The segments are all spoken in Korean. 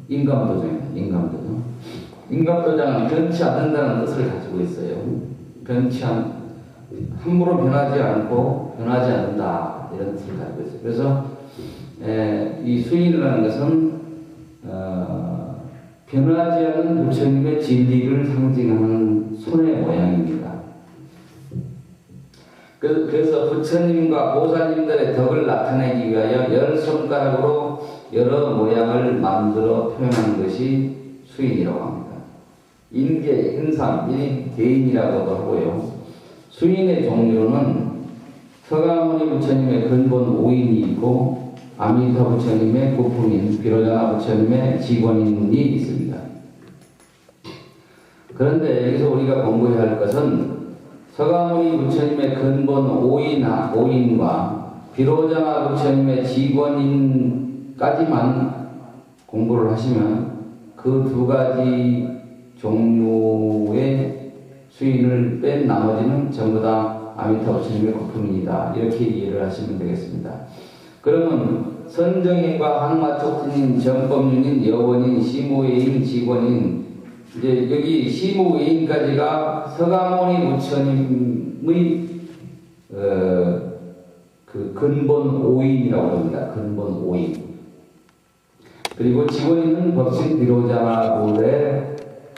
인감도장입니다. 인감도장. 인감도장은 변치 않는다는 뜻을 가지고 있어요. 함부로 변하지 않고 변하지 않는다 이런 뜻을 가지고 있어요. 그래서 이 수인이라는 것은 변하지 않는 부처님의 진리를 상징하는 손의 모양입니다. 그래서 부처님과 보살님들의 덕을 나타내기 위하여 10손가락으로 여러 모양을 만들어 표현한 것이 수인이라고 합니다. 인계, 인상, 개인이라고도 하고요. 수인의 종류는 서가모니 부처님의 근본 5인이 있고 아미타 부처님의 부품인 비로자나 부처님의 직원인이 있습니다. 그런데 여기서 우리가 공부해야 할 것은 서가모니 부처님의 근본 5인과 비로자나 부처님의 직원인까지만 공부를 하시면 그 두 가지 종류의 수인을 뺀 나머지는 전부 다 아미타 부처님의 부품이다. 이렇게 이해를 하시면 되겠습니다. 그러면 선정인과 항마촉진인, 정법윤인, 여원인, 시무외인, 직원인, 이제 여기 시무외인까지가 서가모니 부처님의 그 근본 5인이라고 합니다. 근본 5인. 그리고 직원인은 법신 비로자나불의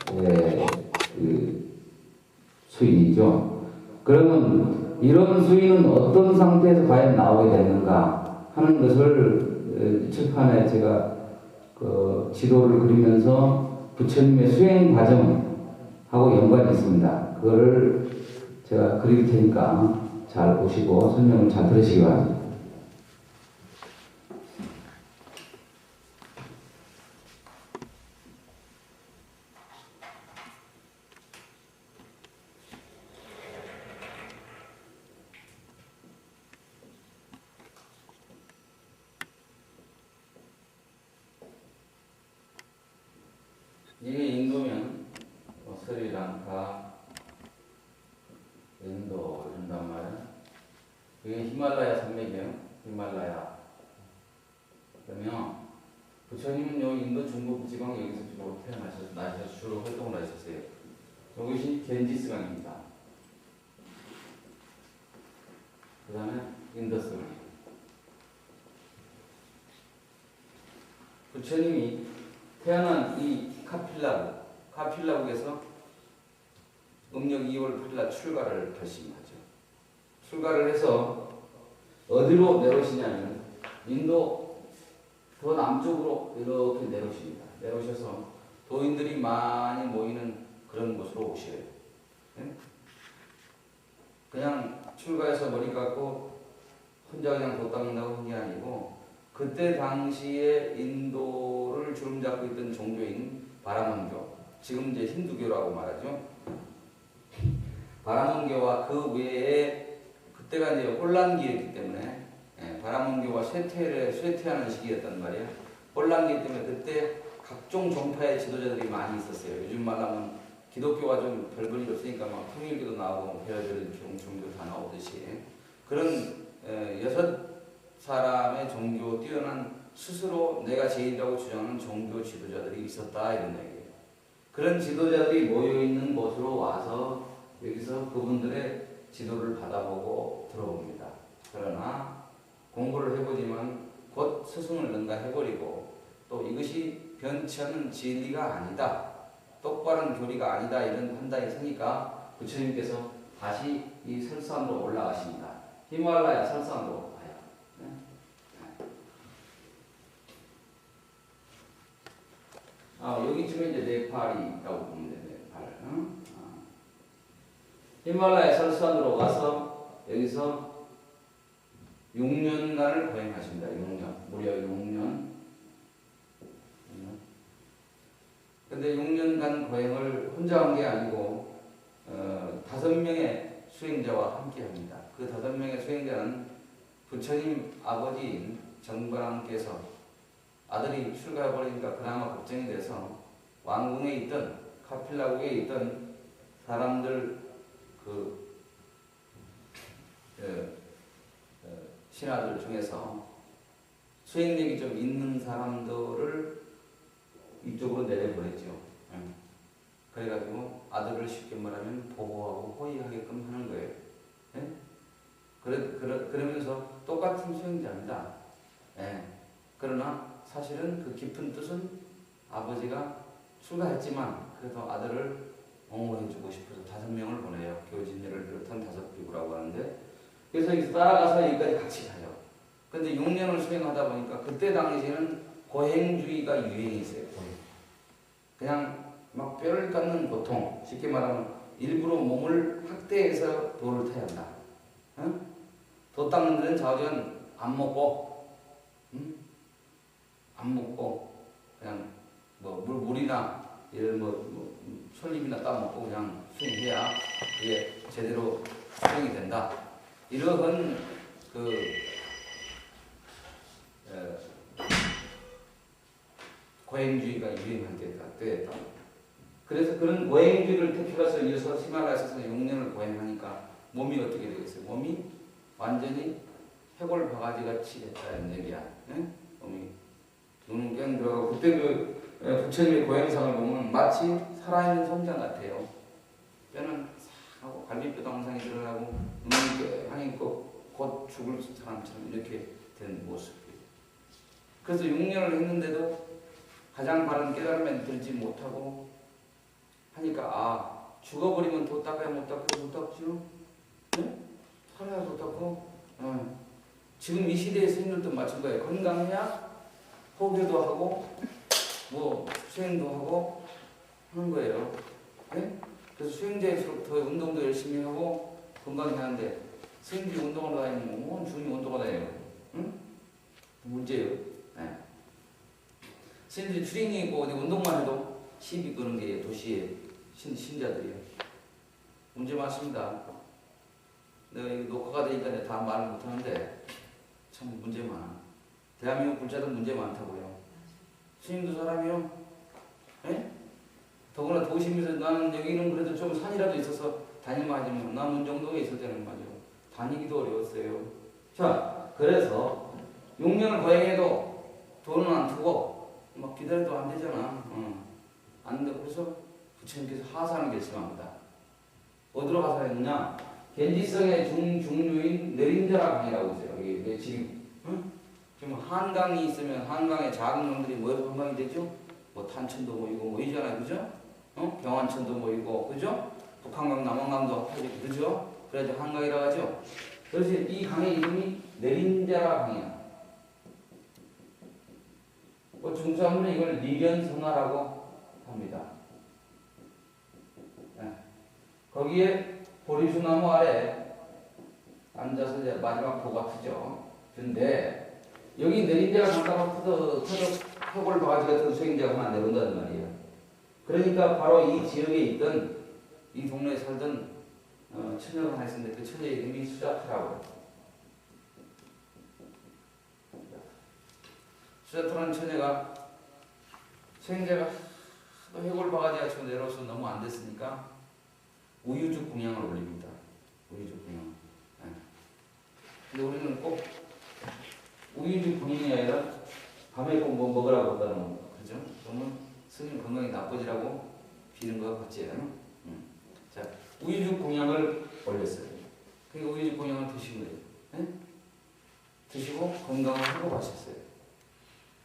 그 수인이죠. 그러면 이런 수인은 어떤 상태에서 과연 나오게 됐는가 하는 것을 칠판에 제가 지도를 그리면서 부처님의 수행 과정하고 연관이 있습니다. 그거를 제가 그릴 테니까 잘 보시고 설명을 잘 들으시기 바랍니다. 이게 인도면 스리랑카, 인도 이런단 말이야. 이게 히말라야 산맥이에요. 히말라야. 그러면 부처님은 요 인도 중부 지방 여기서 주로 태어나셔서 주로 활동을 하셨어요. 여기시 겐지스 강입니다. 그 다음에 인더스 강. 부처님이 태어난 이 카필라국에서 음력 2월 8일날 출가를 결심하죠. 출가를 해서 어디로 내려오시냐면 인도 더 남쪽으로 이렇게 내려오십니다. 내려오셔서 도인들이 많이 모이는 그런 곳으로 오셔요. 그냥 출가해서 머리 깎고 혼자 그냥 도 닦는다고 한 게 아니고 그때 당시에 인도를 주름잡고 있던 종교인 바라몬교, 지금 이제 힌두교라고 말하죠. 바라몬교와 그 외에 그때가 이제 혼란기였기 때문에 바라몬교가 쇠퇴하는 시기였단 말이에요. 혼란기 때문에 그때 각종 종파의 지도자들이 많이 있었어요. 요즘 말하면 기독교가 좀 별 볼일 없으니까 막 통일교도 나오고 베어절 종교도 다 나오듯이 그런 6사람의 종교 뛰어난 스스로 내가 제일이라고 주장하는 종교 지도자들이 있었다 이런 얘기예요. 그런 지도자들이 모여있는 곳으로 와서 여기서 그분들의 지도를 받아보고 들어봅니다. 그러나 공부를 해보지만 곧 스승을 능가해버리고 또 이것이 변치 않는 진리가 아니다. 똑바른 교리가 아니다. 이런 판단이 서니까 부처님께서 다시 이 설산으로 올라가십니다. 히말라야 설산으로 가요. 여기쯤에 이제 네팔이 있다고 보면 돼요. 네팔. 히말라야 설산으로 가서 여기서 6년간을 거행하십니다. 6년. 무려 6년. 근데 6년간 거행을 혼자 한 게 아니고 5명의 수행자와 함께 합니다. 그 5명의 수행자는 부처님 아버지인 정관왕께서 아들이 출가해버리니까 그나마 걱정이 돼서 왕궁에 있던 카필라국에 있던 사람들 신하들 중에서 수행력이 좀 있는 사람들을 이쪽으로 내려보냈죠. 예. 그래가지고 아들을 쉽게 말하면 보호하고 호의하게끔 하는 거예요. 예? 그러면서 똑같은 수행자입니다. 예. 그러나 사실은 그 깊은 뜻은 아버지가 출가했지만 그래도 아들을 옹호해주고 싶어서 5명을 보내요. 교진이를 비롯한 5비구라고 하는데, 그래서 여기서 따라가서 여기까지 같이 가요. 근데 6년을 수행하다 보니까 그때 당시에는 고행주의가 유행했어요. 그냥 막 뼈를 깎는 고통, 쉽게 말하면 일부러 몸을 학대해서 도를 타야 한다. 응? 도 닦는 데는 자전 안 먹고, 응? 안 먹고 그냥 뭐 물이나 이런 솔잎이나 따먹고 그냥 수행해야 이게 제대로 수행이 된다. 이러한 고행주의가 유행할 때였다. 그래서 그런 고행주의를 택해서 이어서 히말라야에서 6년을 고행하니까 몸이 어떻게 되겠어요? 몸이 완전히 해골 바가지같이 됐다는 얘기야. 네? 몸이 눈은 깽 들어가고, 그때 부처님의 고행상을 보면 마치 살아있는 성장 같아요. 뼈는 싹하고 갈비뼈도 항상 드러나고 눈은 깽 있고 곧 죽을 사람처럼 이렇게 된 모습이에요. 그래서 6년을 했는데도 가장 바른 깨달음에 들지 못하고 하니까 죽어버리면 도 닦아야 못 닦지요? 네? 살아야 도 닦고. 지금 이 시대의 스님들도 마찬 거예요. 건강해야 포교도 하고 뭐 수행도 하고 하는 거예요. 네? 그래서 수행자일수록 더 운동도 열심히 하고 건강해야 하는데, 스님들이 운동을 다니면 온 중이 운동을 다녀요. 응? 문제예요. 네. 스님들이 추리닝 입고 어디 운동만 해도 시비 끄는 게 도시의 신자들이에요. 문제 많습니다. 내가 이거 녹화가 되니까 다 말을 못하는데 참 문제 많아. 대한민국 불자들 문제 많다고요. 스님도 사람이요. 예? 더구나 도심에서 나는 여기는 그래도 좀 산이라도 있어서 다닐만 하지만 난 문정동에 있을 때는 말이죠. 다니기도 어려웠어요. 자, 그래서 6년을 고행해도 돈은 안 투고 막 기다려도 안 되잖아. 안 돼. 그래서 부처님께서 하산을 결심합니다. 어디로 하산했느냐? 겐지성의 중류인 내린자라 강이라고 있어요. 여기 지금 지금 한강이 있으면 한강에 작은 놈들이 모여서 한강이 되죠? 뭐 탄천도 모이고 모이잖아요. 그죠? 경안천도 모이고, 그죠? 북한강, 남한강도 하죠. 그죠? 그래서 한강이라고 하죠. 그래서 이 강의 이름이 내린자라 강이야. 중수하면 이걸 리견성하라고 합니다. 네. 거기에 보리수나무 아래 앉아서 이제 마지막 도가 트죠. 근데 여기 내린자가 잠깐만 터도 해골 바가지 같은 수행자가 하나 내려온다는 말이에요. 그러니까 바로 이 지역에 있던, 이 동네에 살던 처녀가 하나 있었는데 그 처녀 이름이 수자타라고. 수자타라는 처녀가 수행자가 또 해골 바가지 같이 내려와서 너무 안 됐으니까 우유죽 공양을 올립니다. 우유죽 공양. 네. 근데 우리는 꼭 우유죽 공양이 아니라 밤에 꼭 뭐 먹으라고 한다는 거. 그죠? 그러면 스님 건강이 나빠지라고 비는 것 같지 않아요? 자, 우유죽 공양을 올렸어요. 그러니까 우유죽 공양을 드신 거예요. 네? 드시고 건강을 회복하셨어요.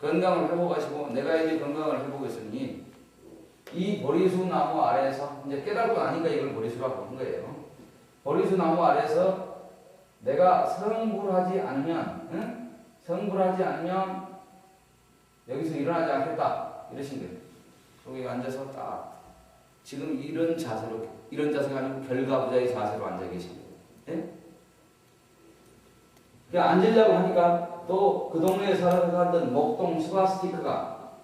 건강을 회복하시고 내가 이제 건강을 회복했으니 이 보리수 나무 아래에서 이제 깨달고 나니까 이걸 보리수라고 한 거예요. 보리수 나무 아래에서 내가 성불하지 않으면, 성불하지 않으면 여기서 일어나지 않겠다 이러신 거예요. 여기 앉아서 딱 지금 이런 자세로, 이런 자세가 아니고 결과부자의 자세로 앉아 계신 거예요. 네? 그러니까 앉으려고 하니까 또 그 동네에 살았던 목동 스바스티크가,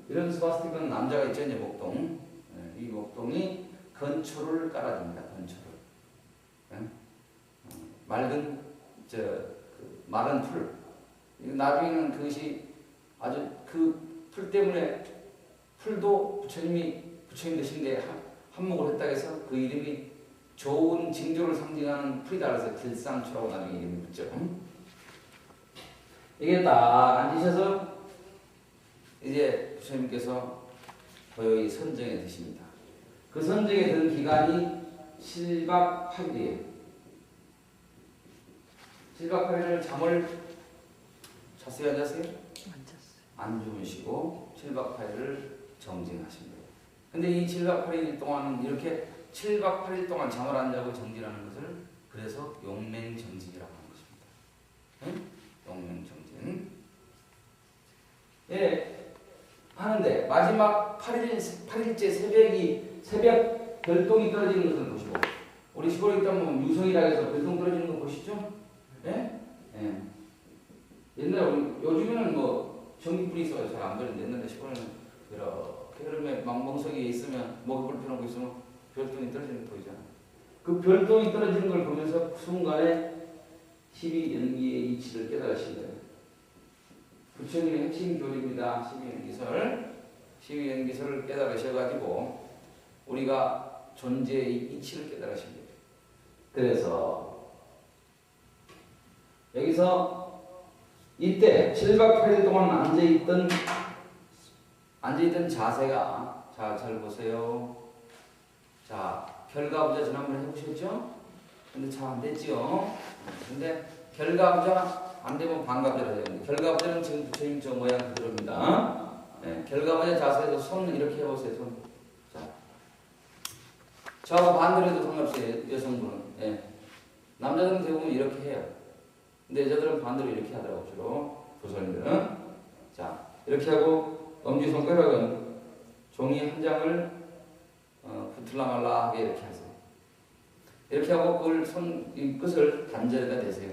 이런 스바스티크는 남자가 있죠, 이제 목동. 이 목동이 건초를 깔아줍니다. 건초를. 맑은 마른 풀. 나중에는 그것이 아주 그 풀 때문에, 풀도 부처님 되신 게 한몫을 했다고 해서 그 이름이 좋은 징조를 상징하는 풀이다 그래서 길상초라고 나중에 이름이 붙죠. 이게 딱 앉으셔서 이제 부처님께서 고요히 선정에 드십니다. 그 선정에 든 기간이 7박 8일이에요. 7박 8일을 잠을 잤어요, 안 잤어요? 안 주무시고 7박 8일을 정진하십니다. 근데 이 7박 8일 동안 이렇게 7박 8일 동안 잠을 안 자고 정진하는 것을 그래서 용맹정진이라고 하는 것입니다. 응? 용맹정진. 예, 하는데 마지막 8일째 새벽 별똥이 떨어지는 것을 보시고, 우리 시골에 있다 보면 유성이라 해서 별똥 떨어지는 거 보시죠? 예? 예. 옛날에 요즘에는 뭐 전기불이 있어서 잘 안 보이는데 옛날에 시골에는 이렇게 흐름에 망멍석에 있으면 먹이불 펴놓고 있으면 별똥이 떨어지는 거 보이잖아. 그 별똥이 떨어지는 걸 보면서 그 순간에 12연기의 이치를 깨달으신 거예요. 부처님의 핵심 교리입니다. 12연기설을 깨달으셔가지고 우리가 존재의 이치를 깨달으신 거예요. 그래서 여기서 이때 7박 8일 동안 앉아있던 자세가, 자, 잘 보세요. 자, 결과부자 지난번에 해보셨죠? 근데 잘 안 됐죠? 근데 결과부자 안 되면 반갑자라 해야 되는데, 결과부자는 지금 부처님 저 모양 그대로입니다. 네, 결과부자 자세에서 손 이렇게 해보세요. 손. 자, 저하고 반대로 해도 상관없어요. 여성분은. 네. 남자들은 대부분 이렇게 해요. 근데 여자들은 반대로 이렇게 하더라고요. 주로 조선인들은. 자, 이렇게 하고 엄지손가락은 종이 한 장을 붙을라 말라 하게 이렇게 하세요. 이렇게 하고 이 끝을 단절에다 대세요.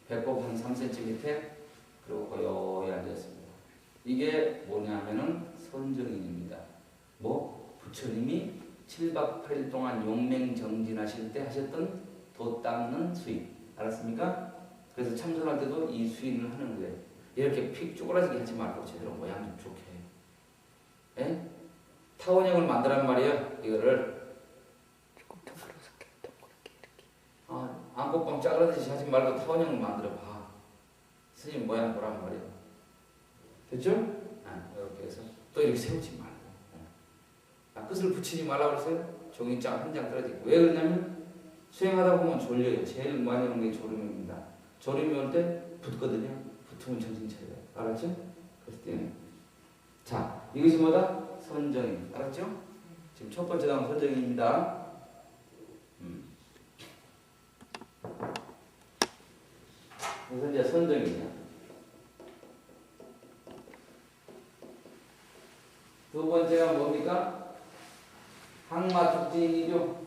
배꼽 한 3cm 밑에, 그리고 고요히 앉았습니다. 이게 뭐냐면은 선정인입니다. 부처님이 7박 8일 동안 용맹정진하실 때 하셨던 도 닦는 수인. 알았습니까? 그래서 참선할 때도 이 수인을 하는 거예요. 이렇게 픽 쪼그라지게 하지 말고 제대로 모양 좀 좋게 해요. 예? 타원형을 만들란 말이에요. 이거를 안고빵 짜그라듯이 하지 말고 타원형을 만들어봐. 스님 모양 보란 말이에요. 됐죠? 이렇게 해서 또 이렇게 세우지 말고. 끝을 붙이지 말라고 그랬어요. 종이장 한 장 떨어지고. 왜 그러냐면 수행하다 보면 졸려요. 제일 많이 오는 게 졸음입니다. 졸음이 올 때 붙거든요. 붙으면 정신 차려요. 알았죠? 그럴 때는. 자, 이것이 뭐다? 선정인. 알았죠? 지금 첫 번째 나온 선정인입니다. 그래서 이제 선정이냐. 두 번째가 뭡니까? 항마축진이죠.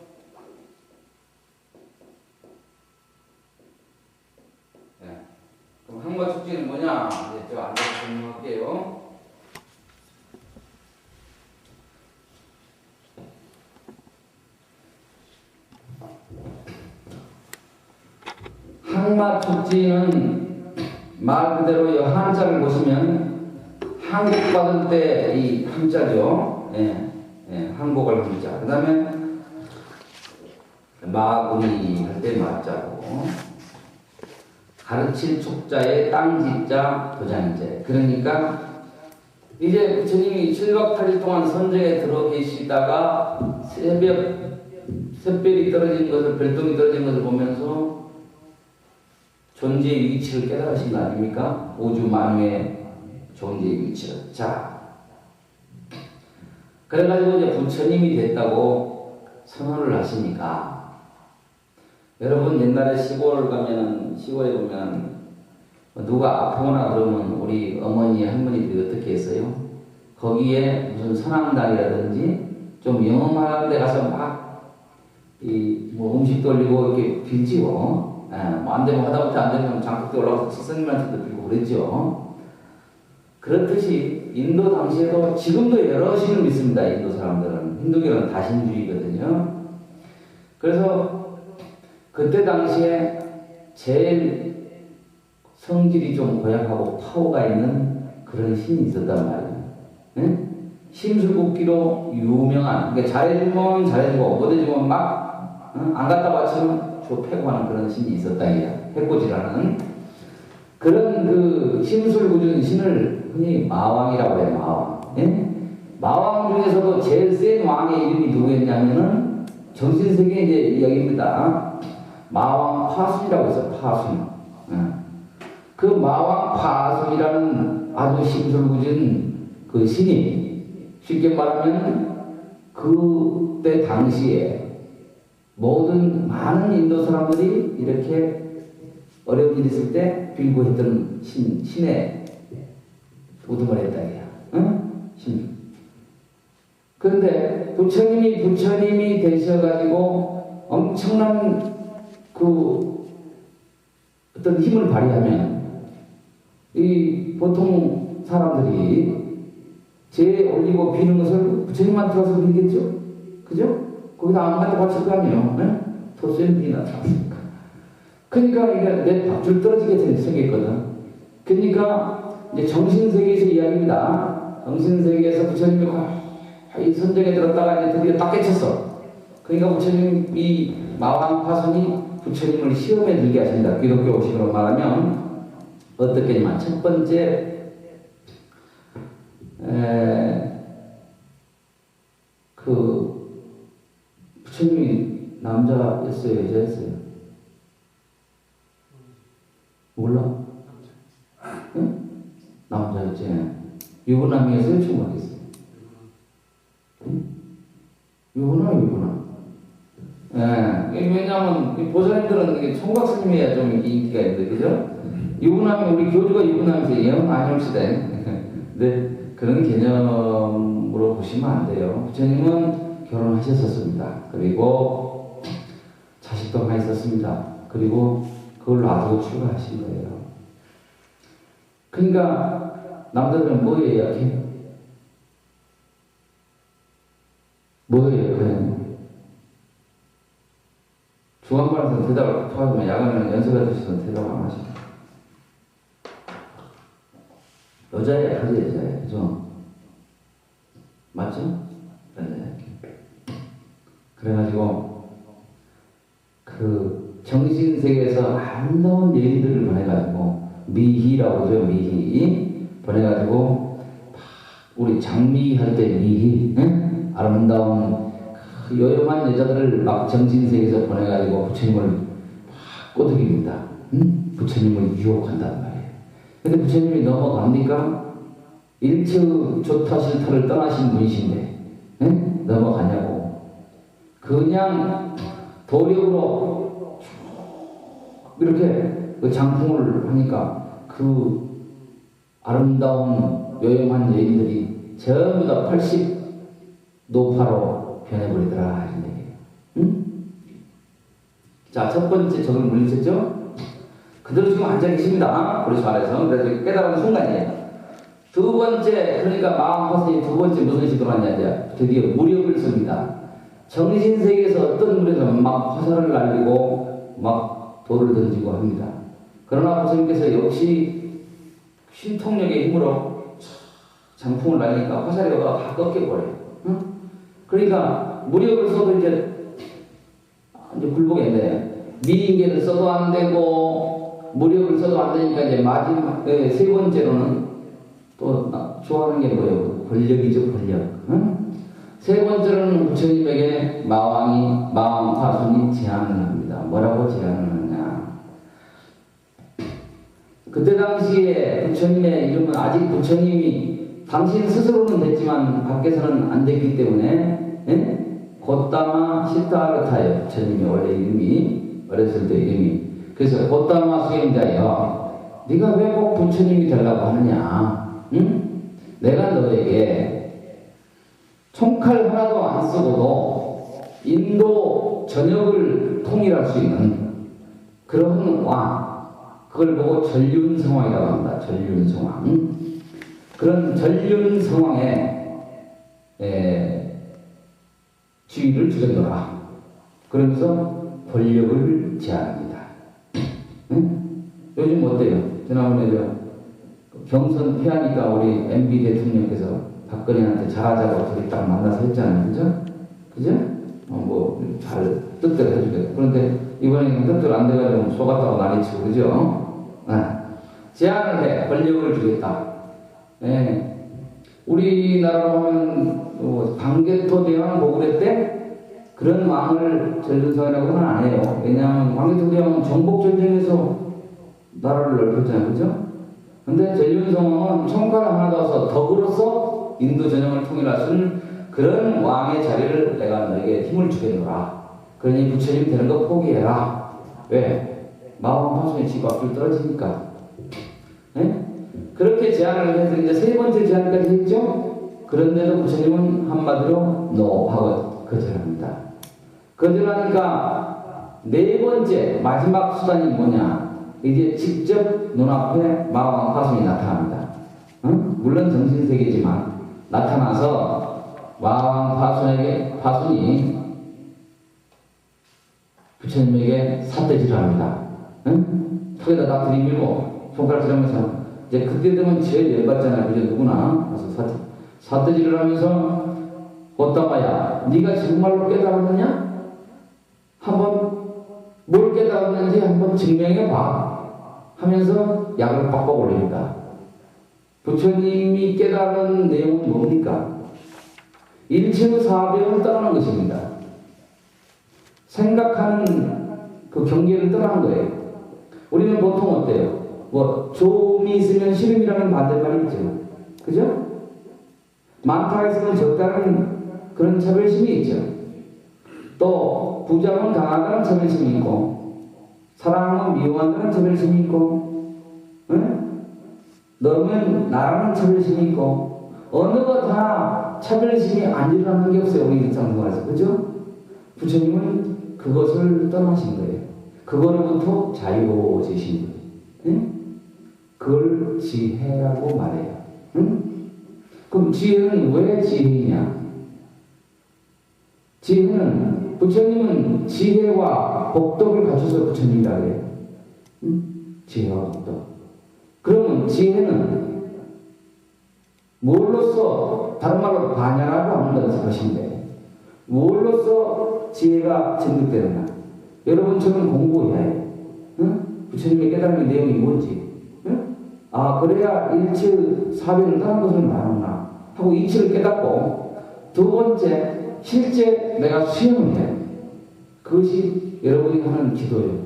네. 그럼 항마축진은 뭐냐? 이제 저 앉아서 설명할게요. 항마축진은 말 그대로 한자를 보시면 항복 받을 때 이 한자죠. 항복을 한자. 그 다음에 마구니 할 때 마자고, 가르칠 촉자에 땅지자 도장제. 그러니까 이제 부처님이 7박 8일 동안 선정에 들어 계시다가 샛별이 떨어진 것을, 별똥이 떨어진 것을 보면서 존재의 위치를 깨달으신 거 아닙니까? 우주 만유의 존재의 위치를. 자, 그래가지고 이제 부처님이 됐다고 선언을 하시니까, 여러분 옛날에 시골에 보면 누가 아프거나 그러면 우리 어머니, 할머니들이 어떻게 했어요? 거기에 무슨 선앙당이라든지 좀 영험한 데 가서 막 음식 돌리고 이렇게 빌지요. 안 되면 하다못해 안 되면 장독대 올라가서 스승님한테도 빌고 그랬죠. 그렇듯이 인도 당시에도, 지금도 여러 신을 믿습니다. 인도 사람들은. 힌두교는 다신주의거든요. 그래서 그때 당시에 제일 성질이 좀 고약하고 파워가 있는 그런 신이 있었단 말이에요. 네? 심술궂기로 유명한, 그러니까 잘해주면 잘해주고 못해주면 막 안 갖다 바치면 좁혀고 하는 그런 신이 있었다. 해코지라는. 그런 그 심술궂은 신을 흔히 마왕이라고 해요. 마왕. 예? 마왕 중에서도 제일 센 왕의 이름이 누구였냐면은 정신세계 이제 이야기입니다. 마왕 파순이라고 해서 파순. 예. 그 마왕 파순이라는 아주 심술궂은 그 신이 쉽게 말하면 그때 당시에 모든 많은 인도 사람들이 이렇게 어려운 일이 있을 때 빌고 했던 신의 우두머리 땅이야. 응? 신. 그런데 부처님이 되셔가지고 엄청난 그 어떤 힘을 발휘하면 이 보통 사람들이 제 올리고 비는 것을 부처님한테 가서 빌겠죠? 그죠? 거기다 아무한테 바칠 거 아니에요? 네? 토수엔 비나 탔으니까. 그러니까 이게 내 밥줄 떨어지게 생겼거든. 그러니까 이제 정신세계에서 이야기입니다. 정신세계에서 부처님이 이 선정에 들었다가 이제 드디어 딱 깨쳤어. 그러니까 부처님 이 마왕 파손이 부처님을 시험에 들게 하신다. 기독교식으로 말하면 어떻게냐면 첫 번째 그 부처님이 남자였어요, 여자였어요? 몰라? 응? 남자였지. 유부남이었어요, 충분했어요. 응? 유부남. 예, 왜냐하면 보살님들은 총각 스님이야 좀 인기가 있는데, 그죠? 유부남이 우리 교주가 유부남이세요, 영 아니옵시다. 네. 그런 개념으로 보시면 안 돼요. 부처님은 결혼하셨었습니다. 그리고 자식도 하나 있었습니다. 그리고 그걸 놔두고 출가하신 거예요. 그러니까 남자들은 뭐예요? 이렇게? 뭐예요? 그냥 중간반에서 대답을 토하지만 야간에는 연세가 드셔서 대답 안 하시죠. 여자야, 그래, 여자야. 그죠? 맞죠? 네. 그래가지고, 그, 정신세계에서 아름다운 여인들을 보내가지고, 미희라고 그러죠, 미희. 보내가지고, 우리 장미 할 때 미희, 응? 아름다운, 그 요염한 여자들을 막 정신세계에서 보내가지고 부처님을 막 꼬드깁니다. 응? 부처님을 유혹한단 말이에요. 근데 부처님이 넘어갑니까? 일체 좋다 싫다를 떠나신 분이신데 응? 넘어가냐고. 그냥 도력으로 이렇게 그 장풍을 하니까 그 아름다운 요염한 여인들이 전부 다 80노파로 변해버리더라 이런 얘기예요. 응? 자, 첫 번째 적을 물리쳤죠? 그대로 지금 앉아 계십니다. 그렇지 말해서. 그래서 깨달은 순간이에요. 두 번째, 그러니까 마음 파선이 두 번째 무슨 식으로 하냐, 드디어 무력을 씁니다. 정신세계에서 어떤 무력은 막 화살을 날리고 막 돌을 던지고 합니다. 그러나 부처님께서 역시 신통력의 힘으로 장풍을 날리니까 화살이 다 꺾여버려요. 응? 그러니까 무력을 써도 이제 굴복했네. 미인계를 써도 안 되고 무력을 써도 안 되니까 이제 마지막 세 번째로는 또 좋아하는 게 뭐예요? 권력이죠, 권력. 응? 세 번째로는 부처님에게 마왕 파순이 제안을 합니다. 뭐라고 제안을 하느냐? 그때 당시에 부처님의 이름은 아직 부처님이 당신 스스로는 됐지만 밖에서는 안 됐기 때문에 고따마 시타르타예요. 부처님이 원래 이름이 어렸을 때 이름이. 그래서 고따마 수행자여, 네가 왜 꼭 부처님이 되려고 하느냐? 응? 내가 너에게 총칼 하나도 안 쓰고도 인도 전역을 통일할 수 있는 그런 왕, 그걸 보고 전륜성왕이라고 합니다. 전륜성왕. 그런 전륜성왕의 지위를 주겠노라. 그러면서 권력을 제안합니다. 응? 요즘 어때요? 지난번에 경선 패하니까 우리 MB 대통령께서 박근혜한테 잘하자고 어떻게 딱 만나서 했잖아요. 그죠? 그죠? 잘 뜻대로 해주겠다. 그런데 이번에는 뜻대로 안 돼가지고 속았다고 난리치고, 그죠? 제안을 해. 권력을 주겠다. 예. 우리나라로 하면 광개토 대왕 고구려 때 그런 왕을 전륜성이라고는 안 해요. 왜냐하면 광개토 대왕은 정복전쟁에서 나라를 넓혔잖아요. 그죠? 근데 전륜성은 총칼 하나 더서 덕으로서 인도 전역을 통일할 수 있는 그런 왕의 자리를 내가 너에게 힘을 주겠노라. 그러니 부처님 되는 거 포기해라. 왜? 마왕파손의 집 앞을 떨어지니까. 네? 그렇게 제안을 해서 이제 세 번째 제안까지 했죠? 그런데도 부처님은 한마디로 NO 하고 거절합니다. 거절하니까 네 번째 마지막 수단이 뭐냐? 이제 직접 눈앞에 마왕파손이 나타납니다. 응? 물론 정신세계지만 나타나서 마왕파손에게 파손이 부처님에게 삿대질을 합니다. 응? 턱에다 딱 들이밀고 손가락질하면서 이제 그때 되면 제일 열받잖아요. 그죠? 누구나. 그래서 삿대질을 하면서 꽃다마야 네가 정말로 깨달았느냐? 한번 뭘 깨달았는지 한번 증명해봐 하면서 약을 빡빡 올립니다. 부처님이 깨달은 내용은 뭡니까? 일체의사변을 떠나는 것입니다. 생각하는 그 경계를 떠나는 거예요. 우리는 보통 어때요? 뭐 조음이 있으면 시름이라는 반대말이 있죠. 그죠? 많다가 있으면 적다는 그런 차별심이 있죠. 또 부자는 강하다는 차별심이 있고 사랑은 미워한다는 차별심이 있고 응? 너는 나라는 차별심이 있고 어느 거 다 차별심이 안 일어나는 게 없어요. 우리 일상생활에서. 그죠? 부처님은 그것을 떠나신 거예요. 그거로부터 자유로워지신 거예요. 응? 그걸 지혜라고 말해요. 응? 그럼 지혜는 왜 지혜냐? 지혜는 부처님은 지혜와 복덕을 갖춰서 부처님이라고 해요. 응? 지혜와 복덕. 그러면 지혜는 뭘로써 다른 말로 반야라고 하는 것인데 뭘로써 지혜가 증득되느냐? 여러분처럼 공부해야 해요. 응? 부처님의 깨달은 내용이 뭔지. 응? 아 그래야 일체의 사변을 떠난 것을 말하구나 하고 이치를 깨닫고 두 번째 실제 내가 수행을 해요. 그것이 여러분이 하는 기도예요.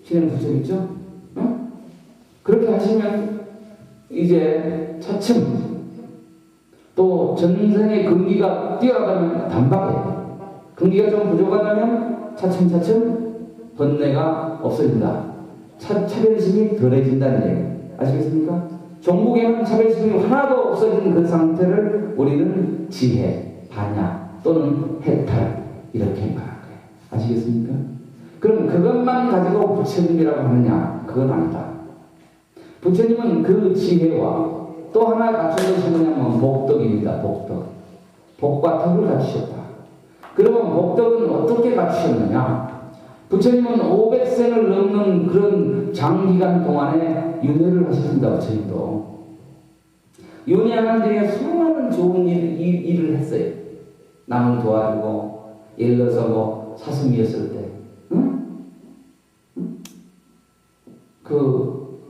신행 수첩 있죠? 응? 그렇게 하시면 이제 차츰 또 전생의 근기가 뛰어나다면 단박에 근기가 좀 부족하다면 차츰차츰 번뇌가 없어진다. 차별심이 덜해진다는 얘기예요. 아시겠습니까? 종국에는 차별심이 하나도 없어진 그 상태를 우리는 지혜, 반야 또는 해탈 이렇게 말하는 거예요. 아시겠습니까? 그럼 그것만 가지고 부처님이라고 하느냐? 그건 아니다. 부처님은 그 지혜와 또 하나 갖춘 것이 뭐냐면 복덕입니다. 복덕. 복과 덕을 갖추셨다. 그러면 복덕은 어떻게 갖추셨느냐? 부처님은 500생을 넘는 그런 장기간 동안에 윤회를 하셨습니다. 부처님도. 윤회하는 중에 수많은 좋은 일을 했어요. 남을 도와주고 예를 들어서 뭐 사슴이었을 때 응? 응? 그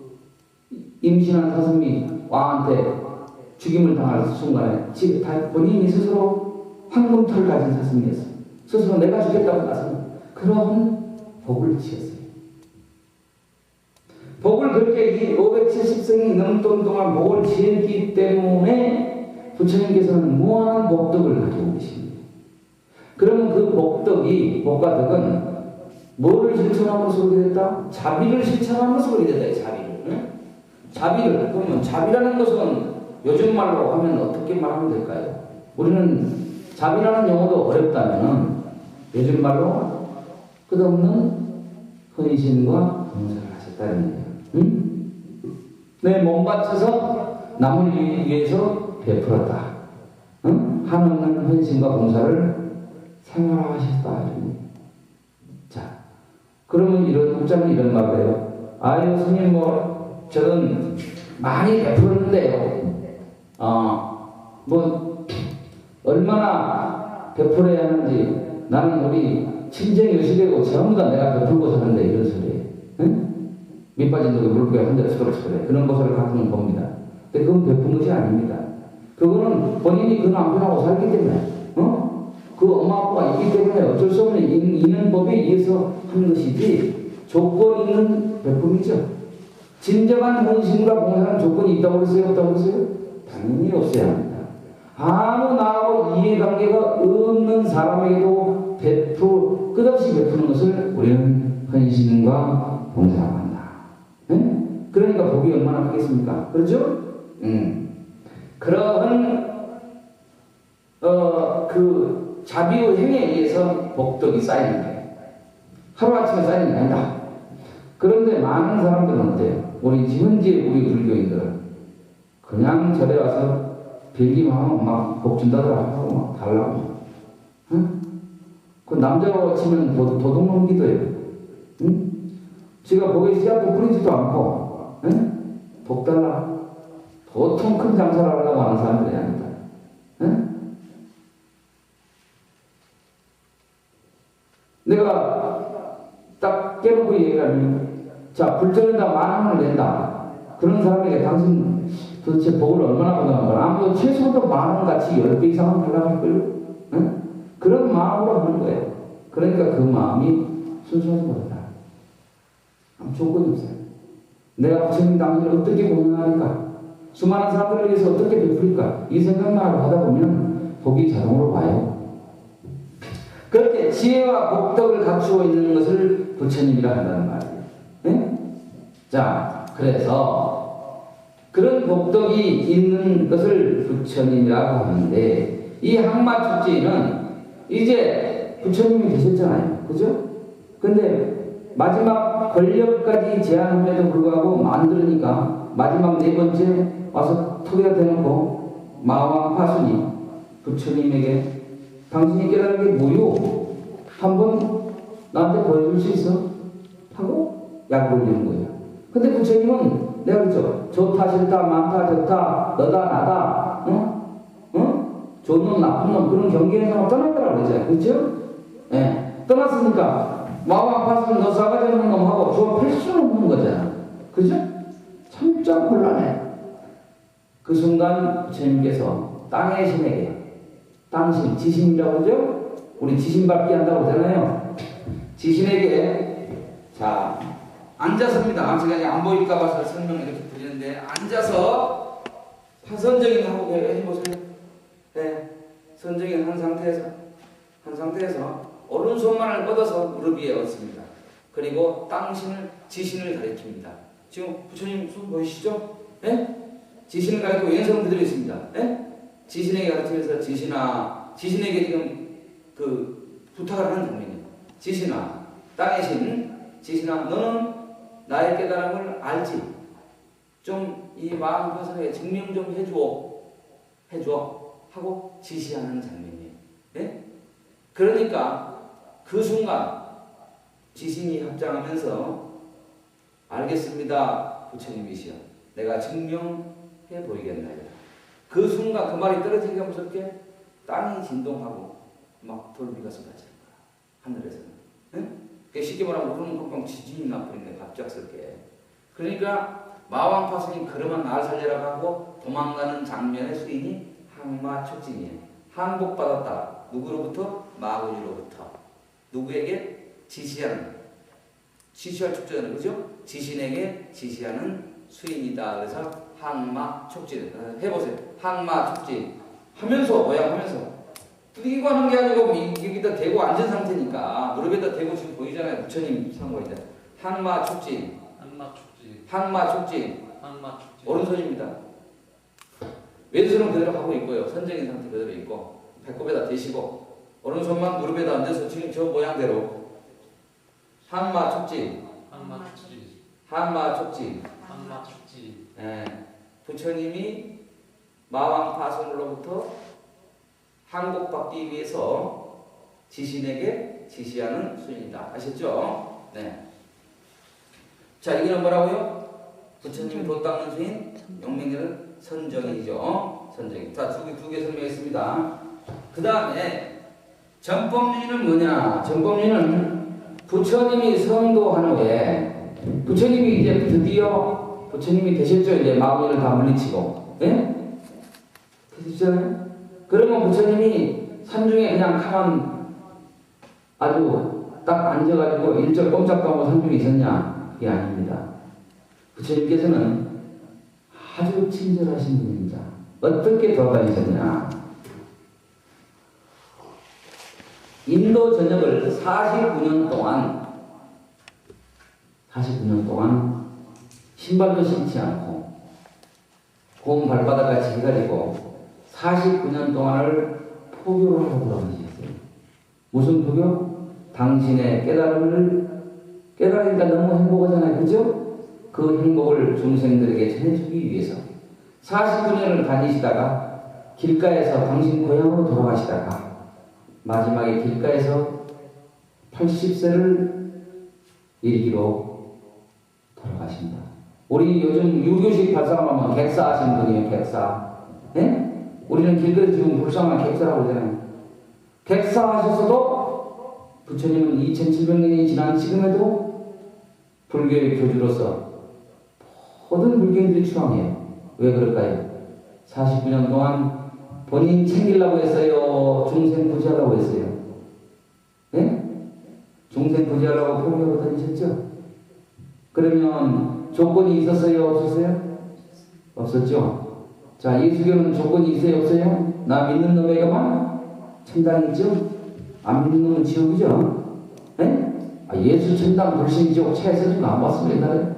임신한 사슴이 왕한테 죽임을 당할 순간에 본인이 스스로 황금털을 가진 사슴이었어요. 스스로 내가 죽겠다고 나서는 그런 복을 지었어요. 복을 그렇게 570생이 넘던 동안 복을 지었기 때문에 부처님께서는 무한한 복덕을 가지고 계십니다. 그러면 그 복과 덕은 뭐를 실천함으로써 그렇게 됐다? 자비를 실천함으로써 그렇게 됐다. 자비를. 응? 자비를. 그러면 자비라는 것은 요즘 말로 하면 어떻게 말하면 될까요? 우리는 자비라는 용어도 어렵다면 요즘 말로 끝없는 헌신과 봉사를 하셨다는 얘기예요. 응? 내 몸 바쳐서 남을 위해서 베풀었다. 응? 한없는 헌신과 봉사를 생활화하셨다. 자, 그러면 이런 국장은 이런 말을 해요. 아유 스님 저는 많이 베풀었는데요. 얼마나 베풀어야 하는지 나는 우리 친정 여시되고 전부 다 내가 베풀고 사는데 이런 소리예요. 응? 밑빠진 독에 물고기가 한 대를 쏟아치거든. 그런 것을 가끔은 봅니다. 근데 그건 베푼 것이 아닙니다. 그거는 본인이 그 남편하고 살기 때문에, 그 엄마 아빠가 있기 때문에 어쩔 수 없는 인연법에 의해서 한 것이지, 조건 있는 베품이죠. 진정한 헌신과 봉사는 조건이 있다고 그랬어요? 없다고 그랬어요? 당연히 없어야 합니다. 아무 나하고 이해관계가 없는 사람에게도 끝없이 베푸는 것을 우리는 헌신과 봉사라고 한다. 네? 그러니까 복이 얼마나 크겠습니까? 그렇죠? 그러한 그 자비의 행위에 의해서 복덕이 쌓이는 거예요. 하루아침에 쌓이는 게 아니다. 그런데 많은 사람들은 어때요? 우리 현재 우리 불교인들은 그냥 절에 와서 빌기만 하면 막 복 준다더라 하고 막 달라고. 응? 그 남자가 치면 도둑놈 기도예요. 응? 지가 복에 씨앗도 뿌리지도 않고, 응? 복 달라. 보통 큰 장사를 하려고 하는 사람들이 아니다. 응? 내가 딱 깨놓고 얘기를 하면, 자, 불전에다 10,000원을 낸다. 그런 사람에게 당신 도대체 복을 얼마나 받아간 거야? 아무도 최소도 10,000원 같이 10배 이상은 달라고 할걸요? 응? 그런 마음으로 하는 거예요. 그러니까 그 마음이 순수하지 못하다. 아무 조건이 없어요. 내가 부처님 당신을 어떻게 공양하니까? 수많은 사람들을 위해서 어떻게 베풀까? 이 생각만 하다 보면 복이 자동으로 와요. 그렇게 지혜와 복덕을 갖추고 있는 것을 부처님이라 한다는 말이에요. 네? 자, 그래서 그런 복덕이 있는 것을 부처님이라고 하는데, 이 항마축지는 이제 부처님이 되셨잖아요. 그죠? 근데 마지막 권력까지 제한함에도 불구하고 만들으니까 마지막 4번째 와서 턱에다 대놓고 마왕 파순이 부처님에게 당신이 깨달은 게 뭐요? 한번 나한테 보여줄 수 있어? 하고 약을 올리는 거예요. 근데 부처님은 내가 그랬죠. 좋다 싫다 많다 적다 너다 나다 좋은 놈 나쁜 놈 그런 경계에서 떠났더라고 그러죠. 그렇죠? 예. 떠났으니까 마왕 파순 너 싸가지 없는 놈하고 조합할 수는 없는 거잖아. 그죠? 참 곤란해. 그 순간 부처님께서 땅의 신에게 당신, 지신이라고 그러죠? 우리 지신밟기 한다고 그러잖아요. 지신에게, 자, 앉아서입니다. 제가 안 보일까 봐서 설명 이렇게 드리는데, 앉아서 선정인 하고 해보세요. 네. 선정인 한 상태에서, 오른손만을 뻗어서 무릎 위에 얹습니다. 그리고 당신을, 지신을 가리킵니다. 지금 부처님 손 보이시죠? 네? 지신을 가리키고 왼손을 그대로 있습니다. 네? 지신에게 가르치면서 지신에게 지금 그 부탁을 하는 장면이에요. 지신아, 땅의 신, 지신아, 너는 나의 깨달음을 알지? 좀 이 마음 가슴에 증명 좀 해줘 하고 지시하는 장면이에요. 네? 그러니까 그 순간 지신이 합장하면서 알겠습니다, 부처님이시여. 내가 증명해 보이겠나이다. 그 순간 그 말이 떨어지기가 무섭게 땅이 진동하고 막 돌비가 쏟아지는 거야. 하늘에서는. 응? 쉽게 말하면 우르는 꽁꽁 지진이 나버리네. 갑작스럽게. 그러니까 마왕파순이 그러면 날 살려라고 하고 도망가는 장면의 수인이 항마촉진이에요. 항복받았다. 누구로부터? 마구니로부터. 누구에게? 지시할 축제는 그죠? 지신에게 지시하는 수인이다. 그래서 항마촉진. 해보세요. 항마촉진. 하면서 뛰고 하는 게 아니고 여기다 대고 앉은 상태니까 무릎에다 대고 지금 보이잖아요. 부처님 상고이다. 항마촉진. 오른손입니다. 왼손은 그대로 하고 있고요. 선정인 상태 그대로 있고 배꼽에다 대시고 오른손만 무릎에다 앉아서 지금 저 모양대로 항마촉진. 예, 부처님이 마왕파순으로부터 항복받기 위해서 지신에게 지시하는 수인이다. 아셨죠? 네. 자, 이거는 뭐라고요? 부처님이 도 닦는 수인, 용맹이는 선정이죠. 선정이. 자, 두 개 설명했습니다. 그 다음에 전법륜은 뭐냐? 전법륜은 부처님이 성도한 후에 부처님이 이제 드디어 부처님이 되셨죠. 이제 마구니를 다 물리치고. 예? 되셨잖아요? 그러면 부처님이 산중에 그냥 가만 아주 딱 앉아가지고 일절 꼼짝도 하고 산중에 있었냐? 그게 아닙니다. 부처님께서는 아주 친절하신 분입니다. 어떻게 돌아다니셨냐? 인도 전역을 49년 동안 신발도 신지 않고 고운 발바닥같이 해가지고 49년 동안을 포교를 하고 돌아가셨어요. 무슨 포교? 당신의 깨달으니까 너무 행복하잖아요. 그죠? 그 행복을 중생들에게 전해주기 위해서 49년을 다니시다가 길가에서 당신 고향으로 돌아가시다가 마지막에 길가에서 80세를 이르기로 돌아가신다. 우리 요즘 유교식 발상하면 객사하신 분이에요. 객사. 네? 우리는 길거리 지금 불쌍한 객사라고 그러잖아요. 객사하셨어도 부처님은 2700년이 지난 지금에도 불교의 교주로서 모든 불교인들이 추앙해요. 왜 그럴까요? 49년 동안 본인 챙기려고 했어요? 중생 부지하려고 했어요? 네? 중생 부지하려고 포기하고 다니셨죠? 그러면 조건이 있었어요? 없었어요? 없었죠? 자, 예수교는 조건이 있어요? 없어요? 나 믿는 놈에게만 천당이죠? 안 믿는 놈은 지옥이죠? 네? 예수 천당 불신 지옥 차에서 좀 안 봤습니다. 옛날에?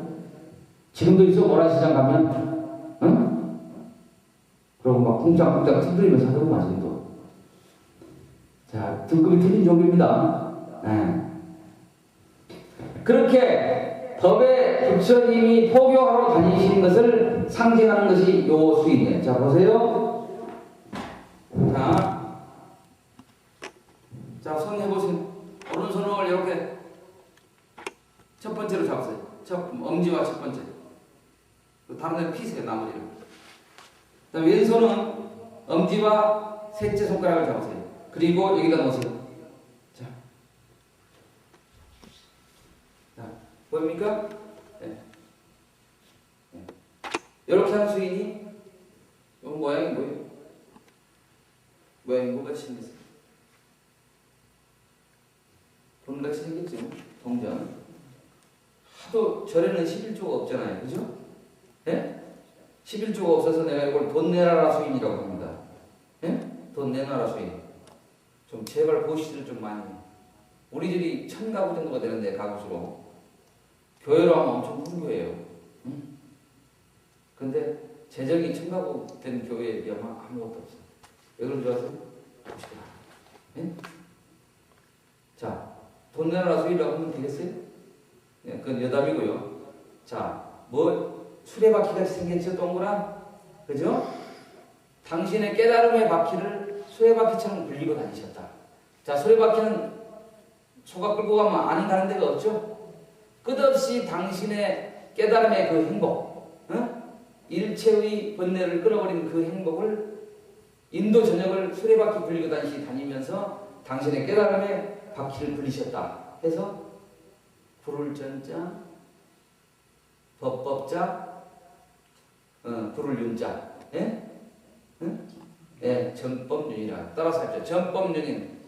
지금도 있어. 모라시장 가면 응? 그러고 막 쿵짝쿵짝 두드리면서 하더구만 지금도. 자, 등급이 틀린 종교입니다. 네. 그렇게 법에 부처님이 포교하러 다니시는 것을 상징하는 것이 요 수인이에요. 자, 보세요. 자, 손 해보세요. 오른손을 이렇게 첫 번째로 잡으세요. 엄지와 첫 번째. 다른 데는 피세요, 나머지를. 왼손은 엄지와 셋째 손가락을 잡으세요. 그리고 여기다 놓으세요. 자, 보입니까? 네. 네. 이렇게 한 수인이 이 모양이 뭐예요? 모양이 뭐같이 생겼어요? 돈같이 생겼죠? 동전. 하도 절에는 11조가 없잖아요. 그죠? 네? 11조가 없어서 내가 이걸 돈 내놔라 수인이라고 합니다. 예? 돈 내놔라 수인. 좀 제발 보시들 좀 많이. 우리 집이 1000가구 정도가 되는데 가구수로. 교회로 하면 엄청 큰 교회예요. 응? 근데 재정이 1000가구 된 교회에 비하면 아무것도 없어요. 왜 그런 줄 아세요? 봅시다. 예? 자, 돈 내놔라 수인이라고 하면 되겠어요? 네, 그건 여담이고요. 자, 수레바퀴같이 생겼죠, 동그란? 그죠? 당신의 깨달음의 바퀴를 수레바퀴처럼 굴리고 다니셨다. 자, 수레바퀴는 소가 끌고 가면 아닌 가는 데가 없죠? 끝없이 당신의 깨달음의 그 행복, 일체의 번뇌를 끌어버린 그 행복을 인도 전역을 수레바퀴 굴리고 다니면서 당신의 깨달음의 바퀴를 굴리셨다. 해서 불을 전자, 법법자, 불을 윤자, 예? 응? 예, 전법윤이라 따라서 합시다. 전법윤인.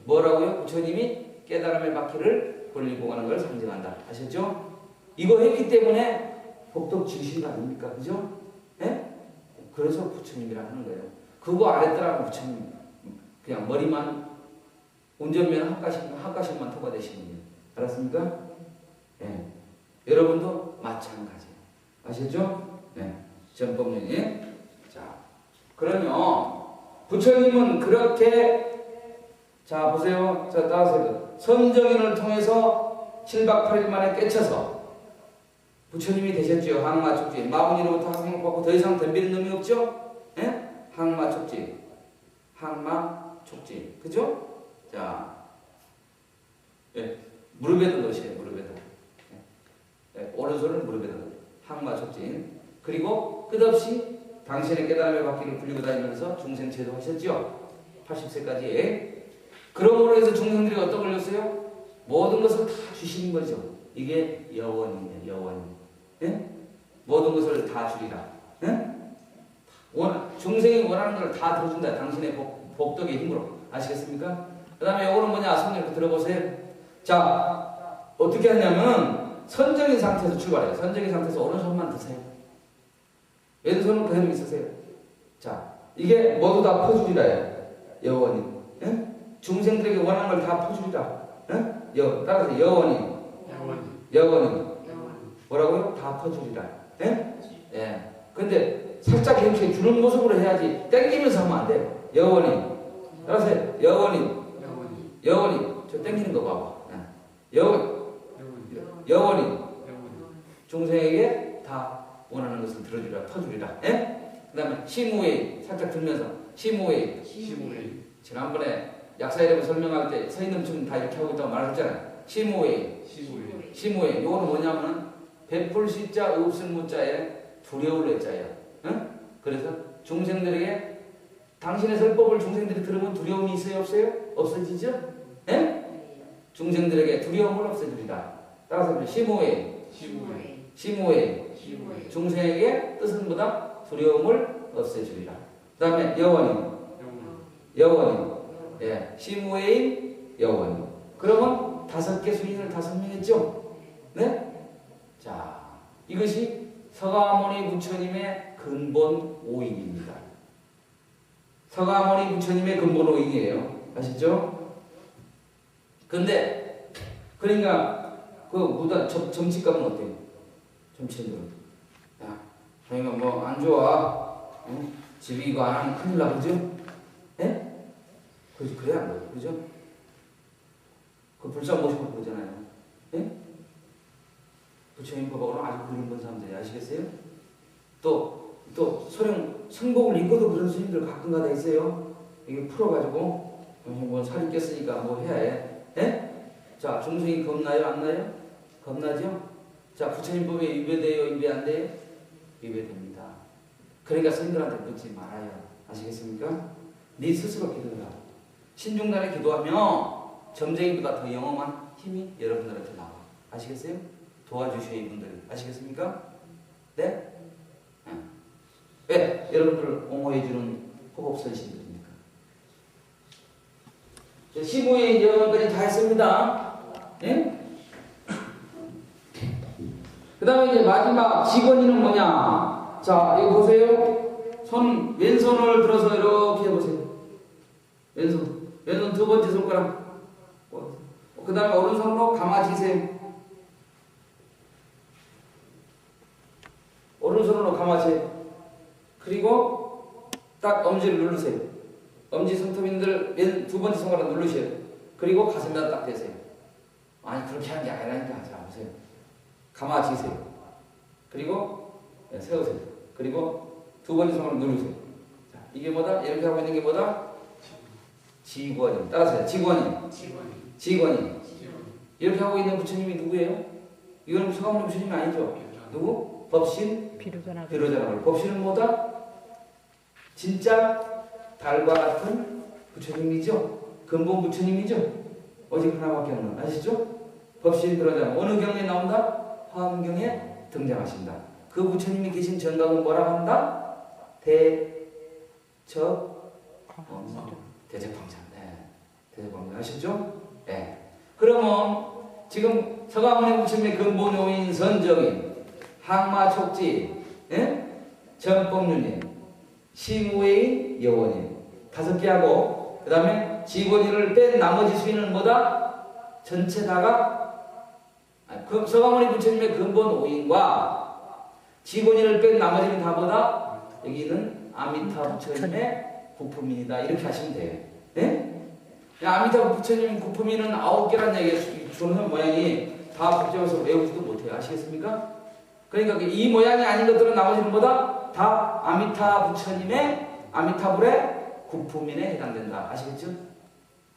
뭐라고요? 부처님이 깨달음의 바퀴를 굴리고 가는 걸 상징한다. 아셨죠? 이거 했기 때문에 복덕 지으신 거 아닙니까? 그죠? 예? 그래서 부처님이라 하는 거예요. 그거 안 했더라면 부처님 그냥 머리만 운전면 학과식만 통과되시는 거예요. 알았습니까? 예. 여러분도 마찬가지예요. 아셨죠? 네. 전법윤이. 자, 그러면 부처님은 그렇게 자 보세요. 자 따라서 선정인을 통해서 7박 8일 만에 깨쳐서 부처님이 되셨죠. 항마촉지. 마구니로부터 항목받고 더 이상 덤비는 놈이 없죠? 예? 항마촉지. 항마촉지. 그죠? 자, 예. 무릎에도 넣으세요. 무릎에도. 예. 오른손을 무릎에다 넣어요. 항마촉진. 그리고 끝없이 당신의 깨달음의 바퀴를 굴리고 다니면서 중생 제도하셨죠. 80세까지. 그러므로 해서 중생들이 어떤 걸렸어요? 모든 것을 다 주시는 거죠. 이게 여원이에요. 여원. 예? 모든 것을 다 주리라. 예? 중생이 원하는 걸 다 들어준다. 당신의 복덕의 힘으로. 아시겠습니까? 그 다음에 요거는 뭐냐? 손 이렇게 들어보세요. 자, 어떻게 하냐면 선정인 상태에서 출발해요. 선정인 상태에서 오른손만 드세요. 왼손은 그대로 있으세요. 자, 이게 모두 다 퍼주리라예요. 여원이. 예? 중생들에게 원하는 걸 다 퍼주리라. 예? 따라서 여원이. 여원이. 뭐라고요? 다 퍼주리라. 예? 예. 근데 살짝 이렇게 주는 모습으로 해야지 땡기면서 하면 안 돼요. 여원이. 따라서 여원이. 저 땡기는 거 봐봐. 여원이. 중생에게 다 원하는 것을 들어주리라, 퍼주리라. 예? 그 다음에 시무웨이. 살짝 들면서 시무웨이. 지난번에 약사 이름을 설명할 때 서 있는 분 다 이렇게 하고 있다고 말했잖아요. 시무웨이. 요거는 뭐냐면은 베풀 시자, 없을 무자에 두려울 애자예요. 응? 그래서 중생들에게 당신의 설법을 중생들이 들으면 두려움이 있어요, 없어요? 없어지죠? 예? 중생들에게 두려움을 없애주리라. 따라서 시무웨이. 중생에게 뜻은 보다 두려움을 없애주리라. 그 다음에 여원이. 예, 시무웨이 여원이. 그러면 5개 수인을 다 설명했죠? 네? 자, 이것이 서가모니 부처님의 근본 오인입니다. 서가모니 부처님의 근본 오인이에요. 아시죠? 근데 그러니까 그 무단 점치감은 어때요? 점치는 야, 그러니까 뭐 안 좋아. 응? 집이 이거 안 하면 큰일 나, 그죠? 예? 그래 안 돼요, 그죠? 그 불상 모시고 그러잖아요. 예? 부처님 법하고는 아주 그림 사람들이 아시겠어요? 또 소령 성복을 입고도 그런 스님들 가끔가다 있어요. 이게 풀어가지고 뭐 살이 꼈으니까 뭐 해야 해. 예? 자, 중생이 겁나요? 안 나요? 겁나죠? 자, 부처님 법에 위배돼요? 위배 안 돼요? 위배됩니다. 그러니까 스님들한테 묻지 말아요. 아시겠습니까? 네 스스로 기도해라. 신중단에 기도하며 점쟁이보다 더 영험한 힘이 여러분들한테 나와. 아시겠어요? 도와주셔야 이분들이. 아시겠습니까? 네? 왜? 여러분들을 옹호해주는 호법선신들입니까? 시무의 여러분들이 다 했습니다. 예? 그 다음에 이제 마지막 직원이는 뭐냐? 자, 이거 보세요. 왼손을 들어서 이렇게 해보세요. 왼손 2번째 손가락. 그 다음에 오른손으로 감아지세요. 오른손으로 감아세요. 그리고 딱 엄지를 누르세요. 엄지 손톱인들 왼 2번째 손가락 누르셔요. 그리고 가슴에다 딱 대세요. 아니 그렇게 하는 게 아니라니까. 자 보세요. 감아지세요. 그리고 세우세요. 그리고 2번째 손가락 누르세요. 자, 이게 뭐다? 이렇게 하고 있는 게 뭐다? 직원이. 따라서요. 직원이. 이렇게 하고 있는 부처님이 누구예요? 이거는 서가모니 부처님이 아니죠. 누구? 법신 비로자나불. 법신은 뭐다? 진짜 달과 같은 부처님이죠. 근본 부처님이죠. 오직 하나밖에 없는. 아시죠? 법신 비로자나불. 어느 경에 나온다? 화엄경에 등장하신다. 그 부처님이 계신 정각은 뭐라고 한다? 대적광장. 네. 대적광장. 아시죠? 네. 그러면 지금 서가모니 부처님의 근본 요인 선정인 항마촉지, 전법륜인, 시무웨인, 여원인 5개 하고 그 다음에 직원인을 뺀 나머지 수인은 뭐다? 전체 다가 서가모니 부처님의 근본 오인과 직원인을 뺀 나머지는 다 뭐다? 여기는 아미타 부처님의 부품이다. 이렇게 하시면 돼요. 네? 아미타 부처님 부품이는 9개란 얘기예요. 주는 모양이 다 복잡해서 외우지도 못해요. 아시겠습니까? 그러니까 이 모양이 아닌 것들은 나머지는 뭐다? 다 아미타 부처님의 아미타불의 구품인에 해당된다. 아시겠죠?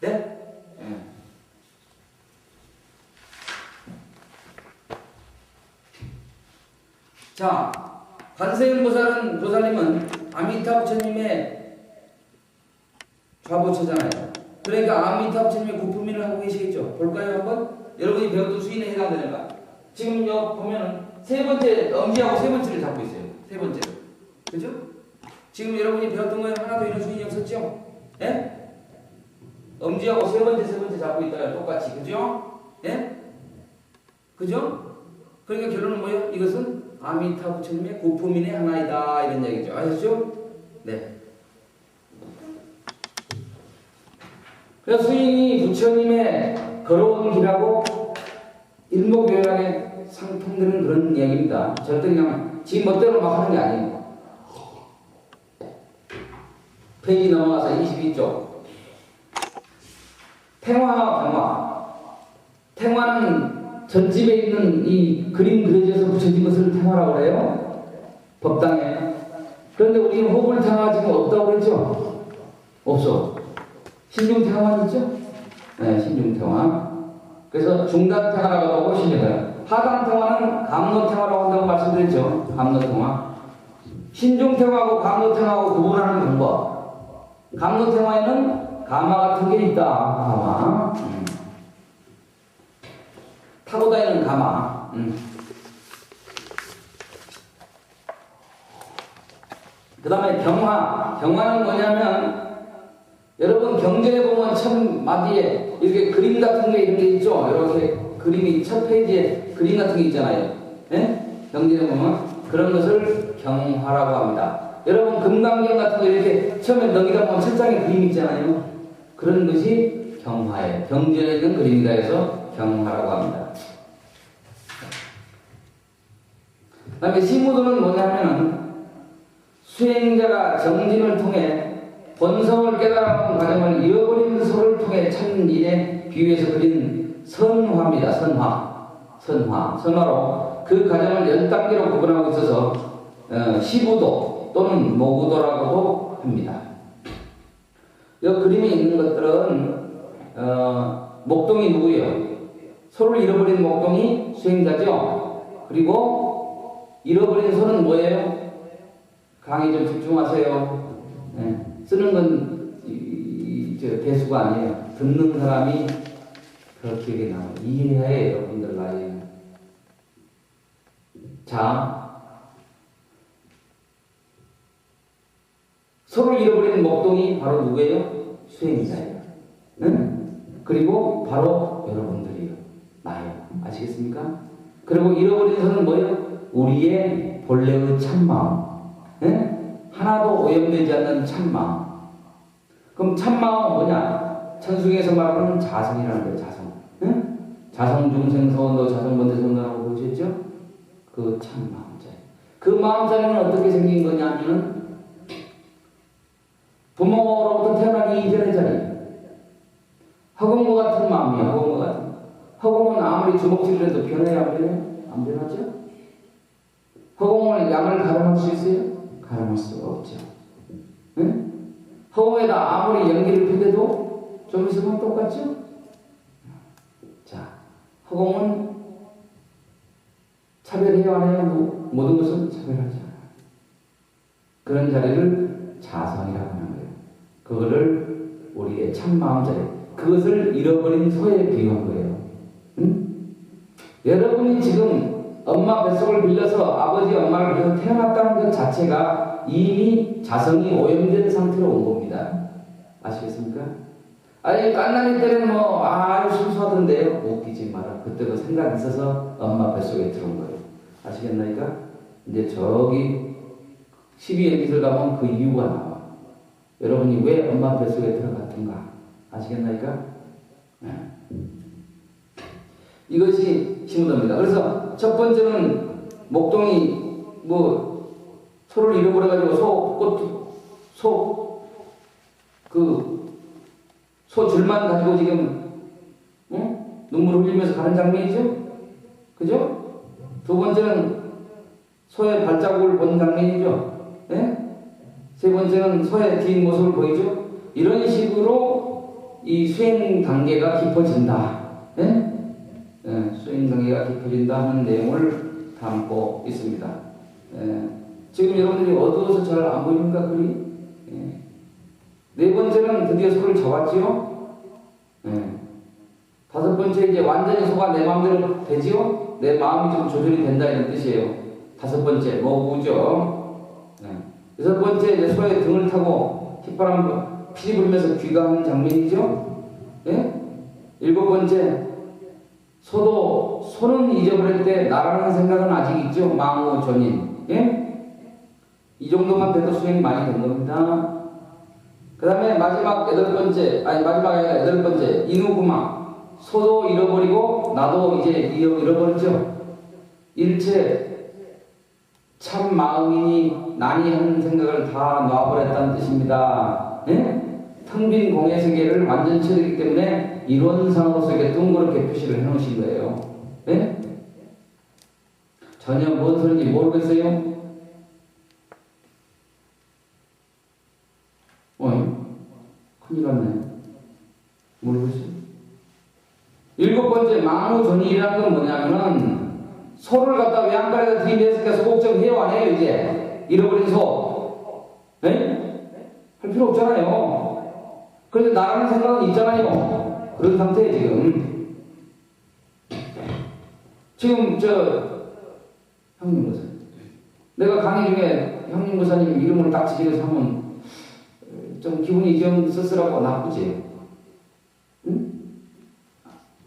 네? 네. 자, 관세음 보살님은 아미타 부처님의 좌보처잖아요. 그러니까 아미타 부처님의 고품민을 하고 계시겠죠. 볼까요 한번? 여러분이 배웠던 수인에 해당되는가? 지금 요 보면은 세 번째 엄지하고 세 번째를 잡고 있어요. 세 번째를. 그죠? 지금 여러분이 배웠던 거에 하나도 이런 수인이 없었죠? 예? 엄지하고 세 번째 잡고 있다가 똑같이. 그죠? 예? 그죠? 그러니까 결론은 뭐예요? 이것은 아미타 부처님의 고품민의 하나이다. 이런 얘기죠. 아셨죠? 네. 그래서 수인이 부처님의 걸어온 길하고 일목요연하게 상통되는 그런 이야기입니다. 절대 그냥 지 멋대로 막 하는 게 아니에요. 페이지 넘어가서 22쪽. 탱화와 병화. 탱화는 전집에 있는 이 그림 그려져서 붙여진 것을 탱화라고 그래요. 법당에. 그런데 우리는 호불탱화 지금 없다고 그랬죠? 없어. 신중탱화만 있죠? 네, 신중탱화. 그래서 중단탱화라고 하고 신중탱화. 하단탱화는 감노탱화라고 한다고 말씀드렸죠? 감노탱화. 신중탱화하고 감노탱화하고 구분하는 방법. 감노탱화에는 가마 같은 게 있다. 가마. 타고 다니는 가마. 그 다음에 경화. 경화는 뭐냐면 여러분 경전에 보면 첫 마디에 이렇게 그림 같은 게 이런 게 있죠. 이렇게 그림이 첫 페이지에 그림 같은 게 있잖아요. 예? 경전에 보면 그런 것을 경화라고 합니다. 여러분 금강경 같은 거 이렇게 처음에 넘기다 보면 첫 장에 그림이 있잖아요. 그런 것이 경화예요. 경전에 있는 그림이다 해서 경화라고 합니다. 그 다음에 시무도는 뭐냐면 수행자가 정진을 통해 본성을 깨달아가는 과정을 잃어버린 소를 통해 찾는 일에 비유해서 그린 선화입니다. 선화로 그 과정을 10단계로 구분하고 있어서 시부도 또는 모구도라고도 합니다. 이 그림에 있는 것들은 목동이 누구예요? 소를 잃어버린 목동이 수행자죠. 그리고 잃어버린 소는 뭐예요? 강의 좀 집중하세요. 네. 쓰는 건 대수가 아니에요. 듣는 사람이 그렇게 나와요. 이해해야 해요, 여러분들 나이에. 자, 소를 잃어버린 목동이 바로 누구예요? 수행자예요. 응? 그리고 바로 여러분들이에요. 나예요. 아시겠습니까? 그리고 잃어버린 소는 뭐예요? 우리의 본래의 참마음. 응? 하나도 오염되지 않는 참마음. 그럼 참마음은 뭐냐? 천승에서 말하는 자성이라는 거예요. 자성. 응? 자성중생서원도 자성본대성도라고 보셨죠? 그 참마음자리. 그 마음자리는 어떻게 생긴 거냐면 부모로부터 태어나기 이전의 자리. 허공과 같은 마음이에요. 허공과 같은. 허공은 아무리 주먹질을 해도 변해야 안 변해요? 안 변하죠? 허공을 양을 가름할 수 있어요? 가름할 수가 없죠. 응? 허공에다 아무리 연기를 펴대도 좀 있으면 똑같죠? 자, 허공은 차별해야 안 해요? 모든 것은 차별하지 않아요. 그런 자리를 자성이라고 하는 거예요. 그거를 우리의 참마음자리, 그것을 잃어버린 소에 비유한 거예요. 응? 여러분이 지금 엄마 뱃속을 빌려서 아버지 엄마를 빌려서 태어났다는 것 자체가 이미 자성이 오염된 상태로 온 겁니다. 아시겠습니까? 아니 깐난이 때는 아주 순수하던데요. 웃기지 마라. 그때도 생각이 있어서 엄마 뱃속에 들어온 거예요. 아시겠나이까? 이제 저기 12의 빛을 가면 그 이유가 나와. 여러분이 왜 엄마 뱃속에 들어갔던가 아시겠나이까? 네. 이것이 시무도입니다. 그래서 첫 번째는 목동이 소를 잃어버려가지고 소 줄만 가지고 지금 눈물을 흘리면서 가는 장면이죠. 그죠? 두 번째는 소의 발자국을 본 장면이죠. 네? 세 번째는 소의 뒷모습을 보이죠. 이런 식으로 이 수행 단계가 깊어진다. 네? 네, 수행 단계가 깊어진다 하는 내용을 담고 있습니다. 네. 지금 여러분들이 어두워서 잘 안 보입니까? 글이? 네 번째는 드디어 소를 잡았지요. 예. 다섯 번째, 이제 완전히 소가 내 마음대로 되지요? 내 마음이 좀 조절이 된다 이런 뜻이에요. 다섯 번째, 모으죠. 예. 여섯 번째, 이제 소의 등을 타고 휘파람 피리 불면서 귀가하는 장면이죠. 예? 일곱 번째, 소는 잊어버릴 때 나라는 생각은 아직 있죠. 망우 전인. 예? 이 정도만 돼도 수행이 많이 된 겁니다. 그 다음에 마지막 여덟 번째, 인후구망. 소도 잃어버리고 나도 이제 잃어버리죠. 일체 참 마음이니 나니 하는 생각을 다 놔버렸다는 뜻입니다. 예? 텅 빈 공의 세계를 완전히 되기 때문에 이론상으로서 이렇게 둥그렇게 표시를 해놓으신 거예요. 예? 전혀 뭔 소리인지 모르겠어요? 큰일 났네. 모르겠어요. 일곱 번째, 망우전이라는 건 뭐냐면은 소를 갖다 외양간에다 들이댔으니까 소복정 해요, 안 해요, 이제? 잃어버린 소. 예? 할 필요 없잖아요. 그런데 나라는 생각은 있잖아요. 그런 상태에 지금 형님 목사, 내가 강의 중에 형님 목사님 이름을 딱 지정해서 하면 좀 기분이 좀 씁쓸하고 나쁘지. 응?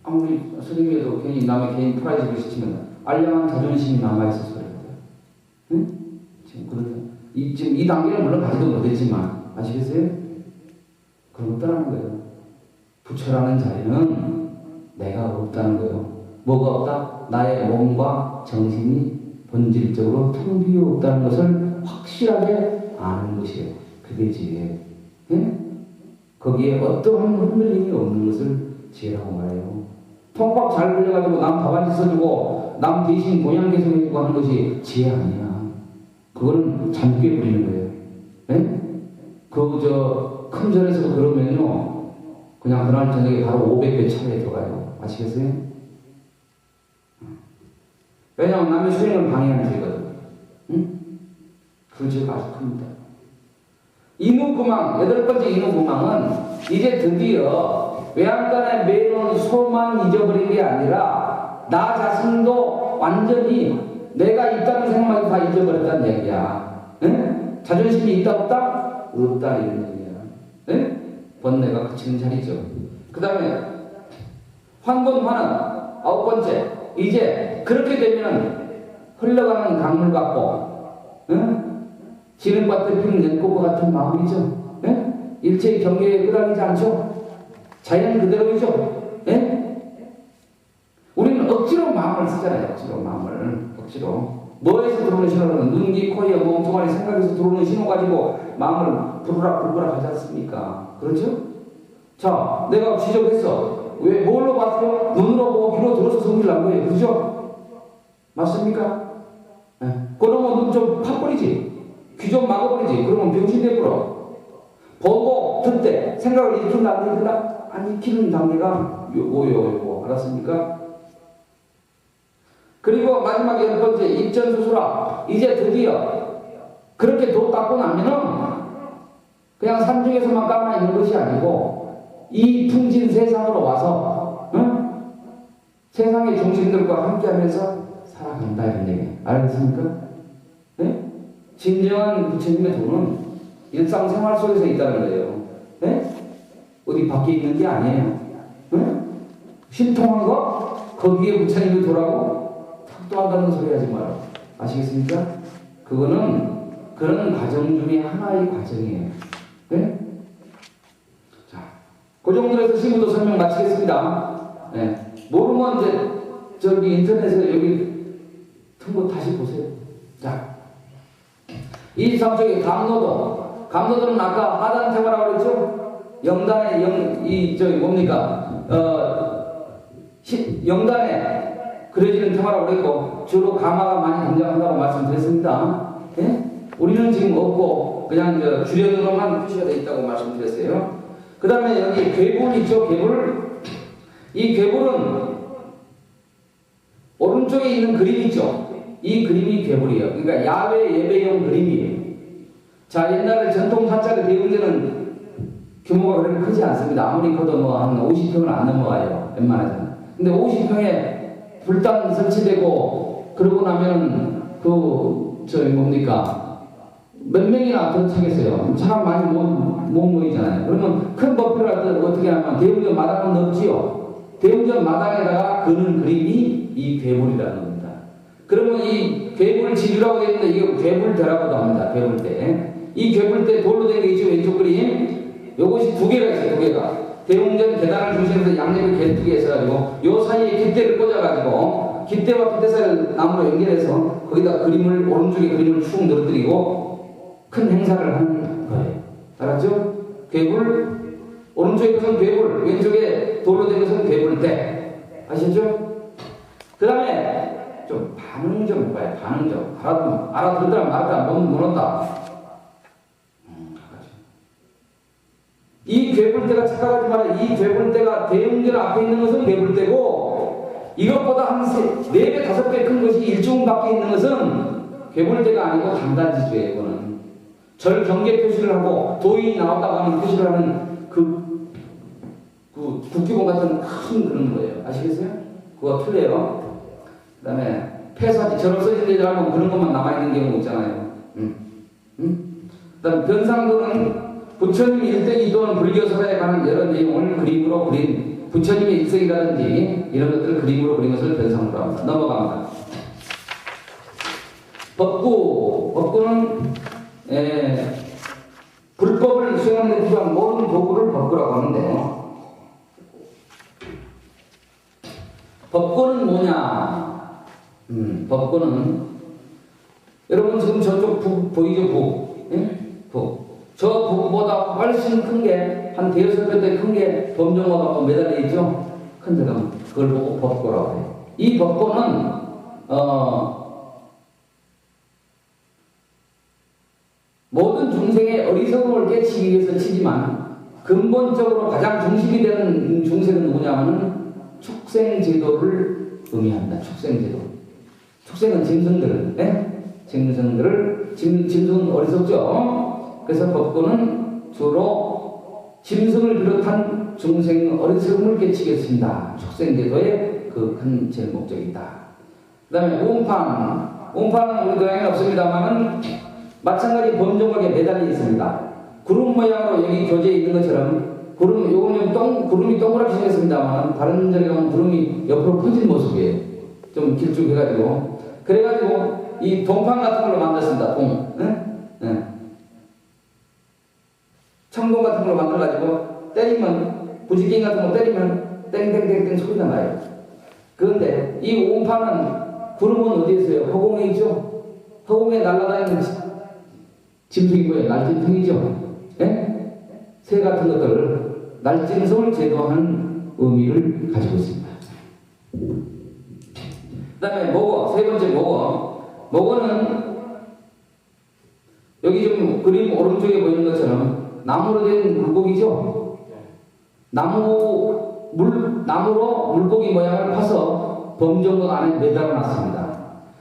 아무리 스님이어도 괜히 남의 개인 프라이드를 시키면 알량한 자존심이 남아있어서 그래요. 응? 지금 이 단계는 물론 가지도 못했지만 아시겠어요? 그런 거 떠나는 거예요. 부처라는 자리는 내가 없다는 거예요. 뭐가 없다? 나의 몸과 정신이 본질적으로 텅 비어 없다는 것을 확실하게 아는 것이에요. 그게 지혜예요. 예? 거기에 어떠한 흔들림이 없는 것을 지혜라고 말해요. 통박 잘 불려가지고 남 답안지 써주고 남 대신 공양 개성해주고 하는 것이 지혜 아니야. 그거는 잠깨 부리는 거예요. 예? 큰 절에서 그러면요, 그냥 그날 저녁에 바로 500배 차례에 들어가요. 아시겠어요? 왜냐하면 남의 수행을 방해하는 죄거든. 응? 그 죄가 아주 큽니다. 인후구망, 여덟 번째 인후구망은 이제 드디어 외양간에 매놓은 소만 잊어버린 게 아니라 나 자신도 완전히 내가 있다는 생각만 다 잊어버렸다는 얘기야. 응? 자존심이 있다 없다? 없다 이런 얘기야. 응? 번뇌가 그치는 자리죠. 그 다음에 환곤화는 아홉 번째, 이제 그렇게 되면 흘러가는 강물 같고, 응? 진흙밭에 피는 연꽃과 같은 마음이죠. 예? 일체의 경계에 끄달리지 않죠. 자연 그대로이죠. 예? 우리는 억지로 마음을 쓰잖아요. 억지로. 뭐에서 들어오는 신호는 눈, 귀, 코, 여, 몸, 종아리 생각에서 들어오는 신호 가지고 마음을 부르락 하지 않습니까? 그렇죠? 자, 내가 지적했어. 왜 뭘로 봤어요? 눈으로 보고 귀로 들어서 성질 난 거예요. 그죠? 맞습니까? 예. 그러면 눈 좀 파버리지. 귀 좀 막아버리지. 그러면 병신 돼버려. 보고 듣때 생각을 일으키는 단계가 안 익히는 단계가 요거 알았습니까? 그리고 마지막에 열 번째 입전수수라. 이제 드디어 그렇게 도 닦고 나면은 그냥 산중에서만 가만히 있는 것이 아니고 이 풍진 세상으로 와서, 응? 세상의 중심들과 함께하면서 살아간다 이런 얘기. 알겠습니까? 네? 진정한 부처님의 도는 일상생활 속에서 있다는 거예요. 네? 어디 밖에 있는 게 아니에요. 네? 신통한 거? 거기에 부처님이 도라고 탁도한다는 소리 하지 마라. 아시겠습니까? 그거는 그런 과정 중에 하나의 과정이에요. 네? 자, 그 정도로 해서 시부도 설명 마치겠습니다. 네. 모르면 이제 저기 인터넷에 여기 틈고 다시 보세요. 자. 23쪽에 감노도는 아까 하단 테마라고 그랬죠? 영단에 영단에 그려지는 테마라고 그랬고 주로 가마가 많이 등장한다고 말씀드렸습니다. 예? 우리는 지금 없고 그냥 주련으로만 표시가 되어 있다고 말씀드렸어요. 그 다음에 여기 괴불 있죠? 괴불. 이 괴불은 오른쪽에 있는 그림 있죠? 이 그림이 괴물이에요. 그러니까 야외 예배용 그림이에요. 자, 옛날에 전통 사찰의 대웅제는 규모가 그렇게 크지 않습니다. 아무리 커도 뭐 한 50평은 안 넘어가요. 웬만해서는. 근데 50평에 불단 설치되고 그러고 나면 뭡니까? 몇 명이나 더 차겠어요. 사람 많이 못 모이잖아요. 그러면 큰 법표를 어떻게 하면 대웅전 마당은 넓지요. 대웅전 마당에다가 그는 그림이 이 괴물이라는 겁니다. 그러면 이 괴물 지주라고 되어 있는데 이게 괴물대라고도 합니다. 괴물대. 이 괴물대 돌로 된 게 있죠. 왼쪽 그림. 요것이 두 개가 있어요. 두 개가. 대웅전 계단을 중심으로 양옆에 개뜨기 해서가지고 요 사이에 깃대를 꽂아가지고 깃대와 깃대 사이를 나무로 연결해서 거기다 그림을 오른쪽에 그림을 축 늘어뜨리고 큰 행사를 하는 거예요. 알았죠? 괴물 오른쪽에 것은 괴물 왼쪽에 돌로 된 것은 괴물대. 아시죠? 그 다음에 좀 반응 좀 해봐요. 반응 좀. 알아듣더라 말았다 못 물었다. 이 괴물대가 착각하지 마라. 이 괴물대가 대웅전 앞에 있는 것은 괴물대고 이것보다 한 4배, 5배 큰 것이 일중 밖에 있는 것은 괴물대가 아니고 단단지주예요. 이거는 절 경계 표시를 하고 도인이 나왔다고 하는 표시를 하는 그 국기봉 같은 큰 그런 거예요. 아시겠어요? 그거 틀려요. 그 다음에 폐사지 저런 써진 데들 하면 그런 것만 남아있는 경우 있잖아요. 그 다음 변상도는 부처님 일대기 또는 불교설에 관한 여러 내용을 그림으로 그린 부처님의 일생이라든지 이런 것들을 그림으로 그린 것을 변상으로 합니다. 넘어갑니다. 법구는 불법을 수행하는 데 필요한 모든 도구를 법구라고 하는데 법구는 뭐냐? 법구는 여러분 지금 저쪽 북 보이죠? 북. 예? 북. 저 북보다 훨씬 큰 게, 한 대여섯 배 큰 게 범종어가 매달려 있죠? 큰 데가 그걸 보고 법고라고 해요. 이 법고는, 모든 중생의 어리석음을 깨치기 위해서 치지만, 근본적으로 가장 중심이 되는 중생은 누구냐면은 축생제도를 의미합니다. 축생제도. 축생은 짐승들, 예? 짐승은 어리석죠? 그래서 법고는 주로 짐승을 비롯한 중생 어리석음을 깨치겠습니다. 축생제도의 그 큰 제일 목적이 있다. 그 다음에 운판은 우리 고향에 없습니다만은 마찬가지 범종각에 매달려 있습니다. 구름 모양으로 여기 교재에 있는 것처럼 요거는 구름이 동그랗게 생겼습니다만 다른 절에 가면 구름이 옆으로 퍼진 모습이에요. 좀 길쭉해가지고 그래가지고 이 동판 같은 걸로 만들었습니다. 청동 같은 걸 만들어가지고 때리면 부지깽이 같은 거 때리면 땡땡땡땡 소리가 나요. 그런데 이 운판은 구름은 어디에 있어요? 허공에 있죠? 허공에 날아다니는 짐승이 뭐예요? 날짐승이죠? 예? 새 같은 것들을 날짐승을 제도하는 의미를 가지고 있습니다. 그 다음에 목어, 세 번째 목어는 여기 좀 그림 오른쪽에 보이는 것처럼 나무로 된 물고기죠? 나무로 물고기 모양을 파서 범종각 안에 매달아 놨습니다.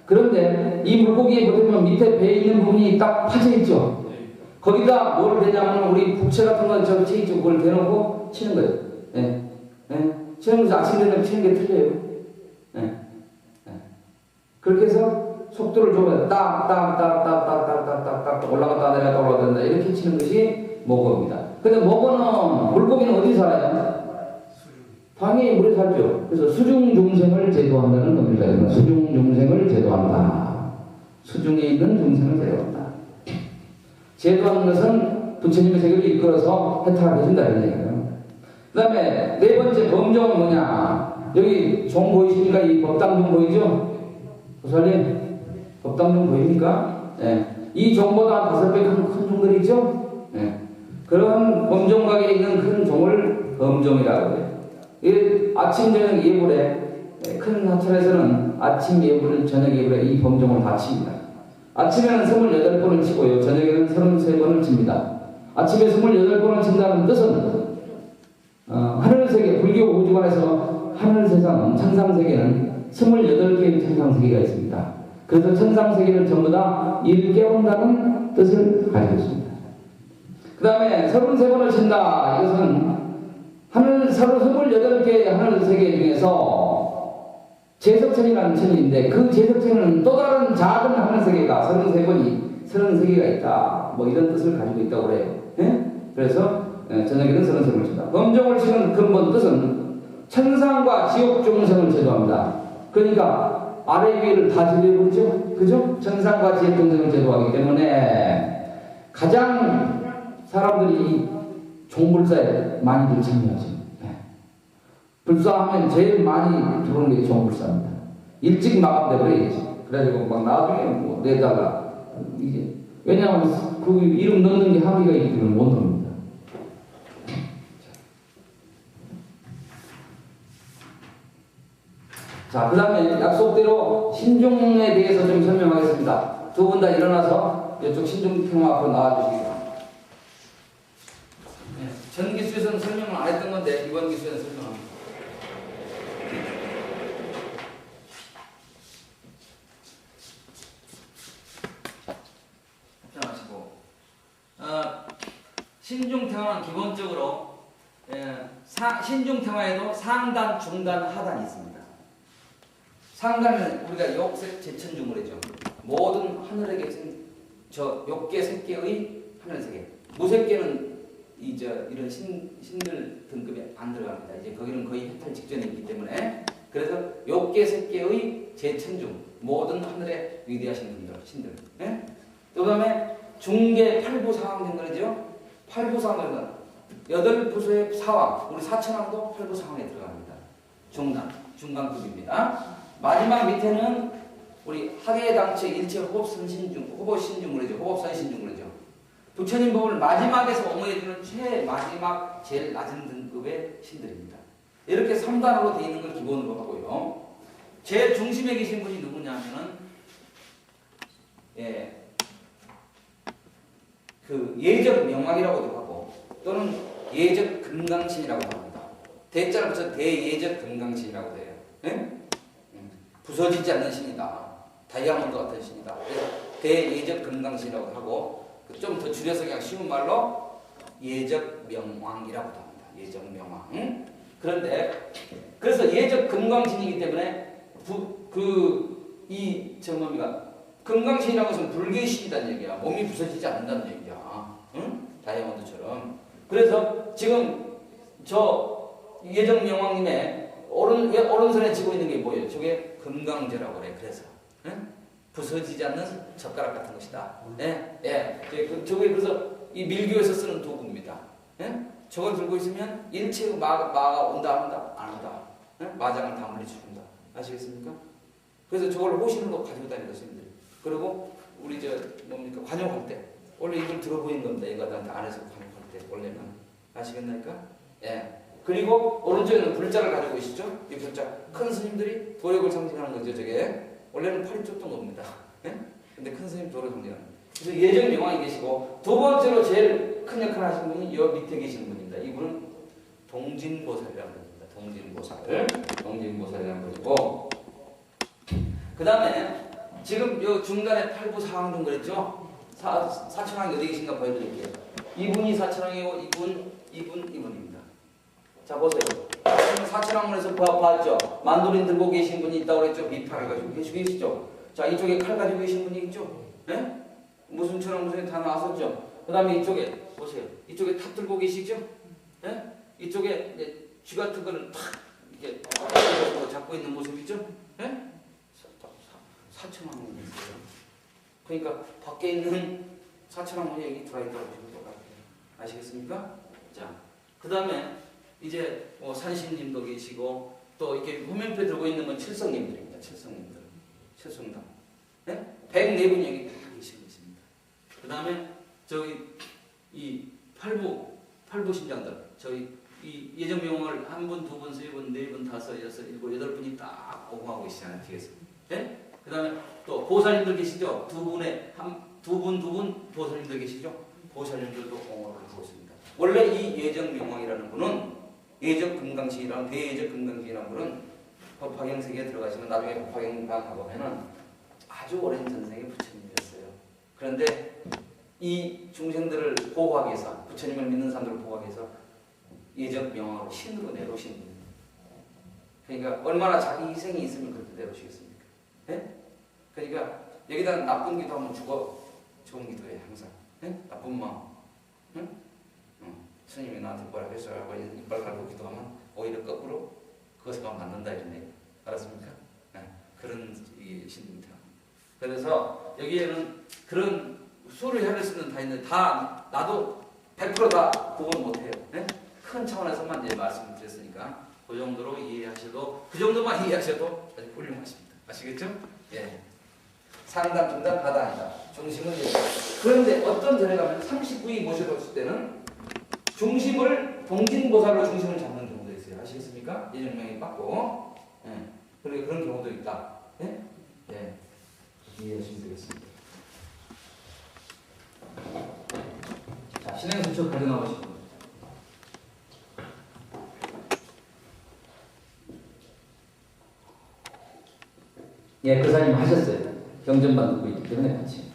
그런데 이 물고기에 보면 밑에 배에 있는 부분이 딱 파져 있죠? 거기다 뭘 대냐면 우리 북채 같은 거 저 있죠? 그걸 대놓고 치는 거예요. 예. 예. 치는 것이 아침 되면 치는 게 틀려요. 예. 예. 그렇게 해서 속도를 줘야 딱딱딱딱딱딱딱 올라갔다 내려갔다 이렇게 치는 것이 목어입니다. 근데 목어는 물고기는 어디 살아요? 당연히 물에 살죠. 그래서 수중 중생을 제도한다는 겁니다. 수중 중생을 제도한다. 수중에 있는 중생을 제도한다. 제도하는 것은 부처님의 세계를 이끌어서 해탈하게 해준다 이런 얘기예요. 그 다음에 네 번째 범종은 뭐냐? 여기 종 보이십니까? 이 법당종 보이죠? 보살님 법당종 보입니까? 예. 이 종보다 5배 큰 종들이 있죠? 예. 그런 범종각에 있는 큰 종을 범종이라고 해요. 아침 저녁 예불에 큰 하천에서는 아침 예불 저녁 예불에 이 범종을 다 칩니다. 아침에는 28번을 치고요. 저녁에는 33번을 칩니다. 아침에 28번을 친다는 뜻은 하늘세계 불교 우주관에서 하늘세상 천상세계는 28개의 천상세계가 있습니다. 그래서 천상세계는 전부 다 일 깨운다는 뜻을 가지고 있습니다. 그 다음에 33번을 친다. 이것은 하늘 28개 하늘 세계 중에서 제석천이라는 천인데 그 제석천은 또 다른 작은 하늘 세계가 33개가 있다. 뭐 이런 뜻을 가지고 있다고 그래요. 예? 그래서 저녁에는 33번을 친다. 범종을 치는 근본 뜻은 천상과 지옥 중생을 제도합니다. 그러니까 아래 위를 다 제도해버리죠. 그죠? 천상과 지옥 중생을 제도하기 때문에 가장 사람들이 종불사에 많이들 참여하죠. 네. 불사하면 제일 많이 들어오는 게 종불사입니다. 일찍 마감돼버려야지. 그래가지고 막 나중에 뭐 내다가 이게 왜냐하면 그 이름 넣는 게 한계가 있기 때문에 못 넣습니다. 자, 그 다음에 약속대로 신중에 대해서 좀 설명하겠습니다. 두 분 다 일어나서 이쪽 신중평화 앞으로 나와주시기 바랍니다. 전 기수에서는 설명을 안 했던 건데 이번 기수에는 설명합니다. 자, 마시고 신중평화는 기본적으로 신중평화에도 상단, 중단, 하단이 있습니다. 상단은 우리가 욕색 제천중물이죠. 모든 하늘에 계신 저 욕계 색계의 하늘 세계. 무색계는 이런 신들 등급에 안 들어갑니다. 이제 거기는 거의 해탈 직전에 있기 때문에 그래서 욕계 색계의 제천중 모든 하늘에 위대하신 분들 신들. 예? 그 다음에 중계 팔부상왕등급이죠. 팔부상왕은 8부서의 사왕, 우리 사천왕도 팔부상왕에 들어갑니다. 중간급입니다. 마지막 밑에는 우리 학예당체 일체 호법선신중, 호법신중물이죠. 호법선신중물이죠. 부처님 법을 마지막에서 옹호해주는 최마지막 제일 낮은 등급의 신들입니다. 이렇게 3단으로 되어 있는 걸 기본으로 하고요. 제일 중심에 계신 분이 누구냐면은 그 예적 명왕이라고도 하고 또는 예적 금강신이라고 합니다. 대자를 붙여 대예적 금강신이라고 돼요. 네? 부서지지 않는 신이다. 다이아몬드 같은 신이다. 그래서 대예적 금강신이라고 하고 좀 더 줄여서 그냥 쉬운 말로 예적 명왕이라고도 합니다. 예적 명왕. 그런데 그래서 예적 금강신이기 때문에 금강신이라는 것은 불교의 신이라는 얘기야. 몸이 부서지지 않는다는 얘기야. 응? 다이아몬드처럼. 그래서 지금 저 예적 명왕님의 오른손에 쥐고 있는 게 뭐예요? 저게 금강제라고 그래. 그래서 부서지지 않는 젓가락 같은 것이다. 저게 그래서 이 밀교에서 쓰는 도구입니다. 저걸 들고 있으면 일체의 마가 온다 한다 안 온다. 마장을 다 물리쳐준다. 아시겠습니까? 그래서 저걸 호신으로 가지고 다니는 스님들이. 그리고 우리 관용할 때 원래 이걸 들어 보이는 겁니다. 인간한테 안에서 관용할 때 원래는 아시겠나니까? 그리고 오른쪽에는 불자를 가지고 계시죠? 이 불자. 큰 스님들이 도력을 상징하는 거죠. 저게 원래는 팔이 쫓던 겁니다. 근데 큰 스님 도력을 상징하는 거예요. 그래서 예정 명왕이 계시고 두 번째로 제일 큰 역할을 하신 분이 여 밑에 계시는 분입니다. 이분은 동진보살이라는 분입니다. 동진보살이라는 분이고 그 다음에 지금 요 중간에 팔부사왕중 그랬죠? 사천왕이 어디 계신가 보여드릴게요. 이분이 사천왕이고 이분입니다. 자 보세요. 사천왕문에서 봤죠? 만도린 들고 계신 분이 있다고 그랬죠? 비파를 가지고 계시죠? 자 이쪽에 칼 가지고 계신 분이 있죠? 무슨 천왕 무슨 다 나왔었죠? 그 다음에 이쪽에 보세요. 이쪽에 탑 들고 계시죠? 이쪽에 쥐 같은 거를 탁 이렇게 잡고 있는 모습이죠? 사천왕문이 있어요. 그러니까 밖에 있는 사천왕문이 여기 들어있다고 보시면 똑같아요. 아시겠습니까? 자, 그 다음에 이제 산신님도 계시고 또 이렇게 후면패 들고 있는 건 칠성님들입니다. 칠성당. 104분 여기 다 계시고 있습니다. 그 다음에 저기 이 팔부 신장들 저희 이 예정명을 한 분, 두 분, 세 분, 네 분, 다섯, 여섯, 일곱, 여덟 분이 딱 오공하고 계시잖아요. 뒤에서. 그 다음에 또 보살님들 계시죠? 두 분 보살님들 계시죠? 보살님들도 공헌을 하고 있습니다. 원래 이 예정명왕이라는 분은 예적 금강신이라는 대예적 금강신이라는 분은 법화경 세계에 들어가시면 나중에 법화경 가보면은 아주 오랜 전생의 부처님이었어요. 그런데 이 중생들을 보호하기 위해서, 부처님을 믿는 사람들을 보호하기 위해서 예적 명하고 신으로 내려오신 분이에요. 그러니까 얼마나 자기 희생이 있으면 그렇게 내려오시겠습니까? 예? 그러니까 여기다 나쁜 기도하면 죽어. 좋은 기도해 항상. 예? 나쁜 마음. 응? 스님이 나한테 뭐라 그랬어라고 이빨 갈고 기도하면 오히려 거꾸로 그것만 받는다 이런 얘기. 알았습니까? 네. 그런 신입니다. 그래서 여기에는 그런 수를 헤아릴 수는 다 있는데 다 나도 100%다 구분 못해요. 네? 큰 차원에서만 이제 말씀드렸으니까 그 정도로 이해하셔도 그 정도만 이해하셔도 아주 훌륭하십니다. 아시겠죠? 예. 상단, 중단, 하단 아니다. 중심은 이제 그런데 어떤 절에 가면 39위 모셔뒀을 때는 중심을 동진보살로 중심을 잡는 경우도 있어요. 아시겠습니까? 예정명이 받고 예. 그리고 그런 경우도 있다. 예? 예. 이해하시면 되겠습니다. 자, 신행수첩 가져나오시고 예, 그 사님 하셨어요. 경전만 듣고 있기 때문에 같이.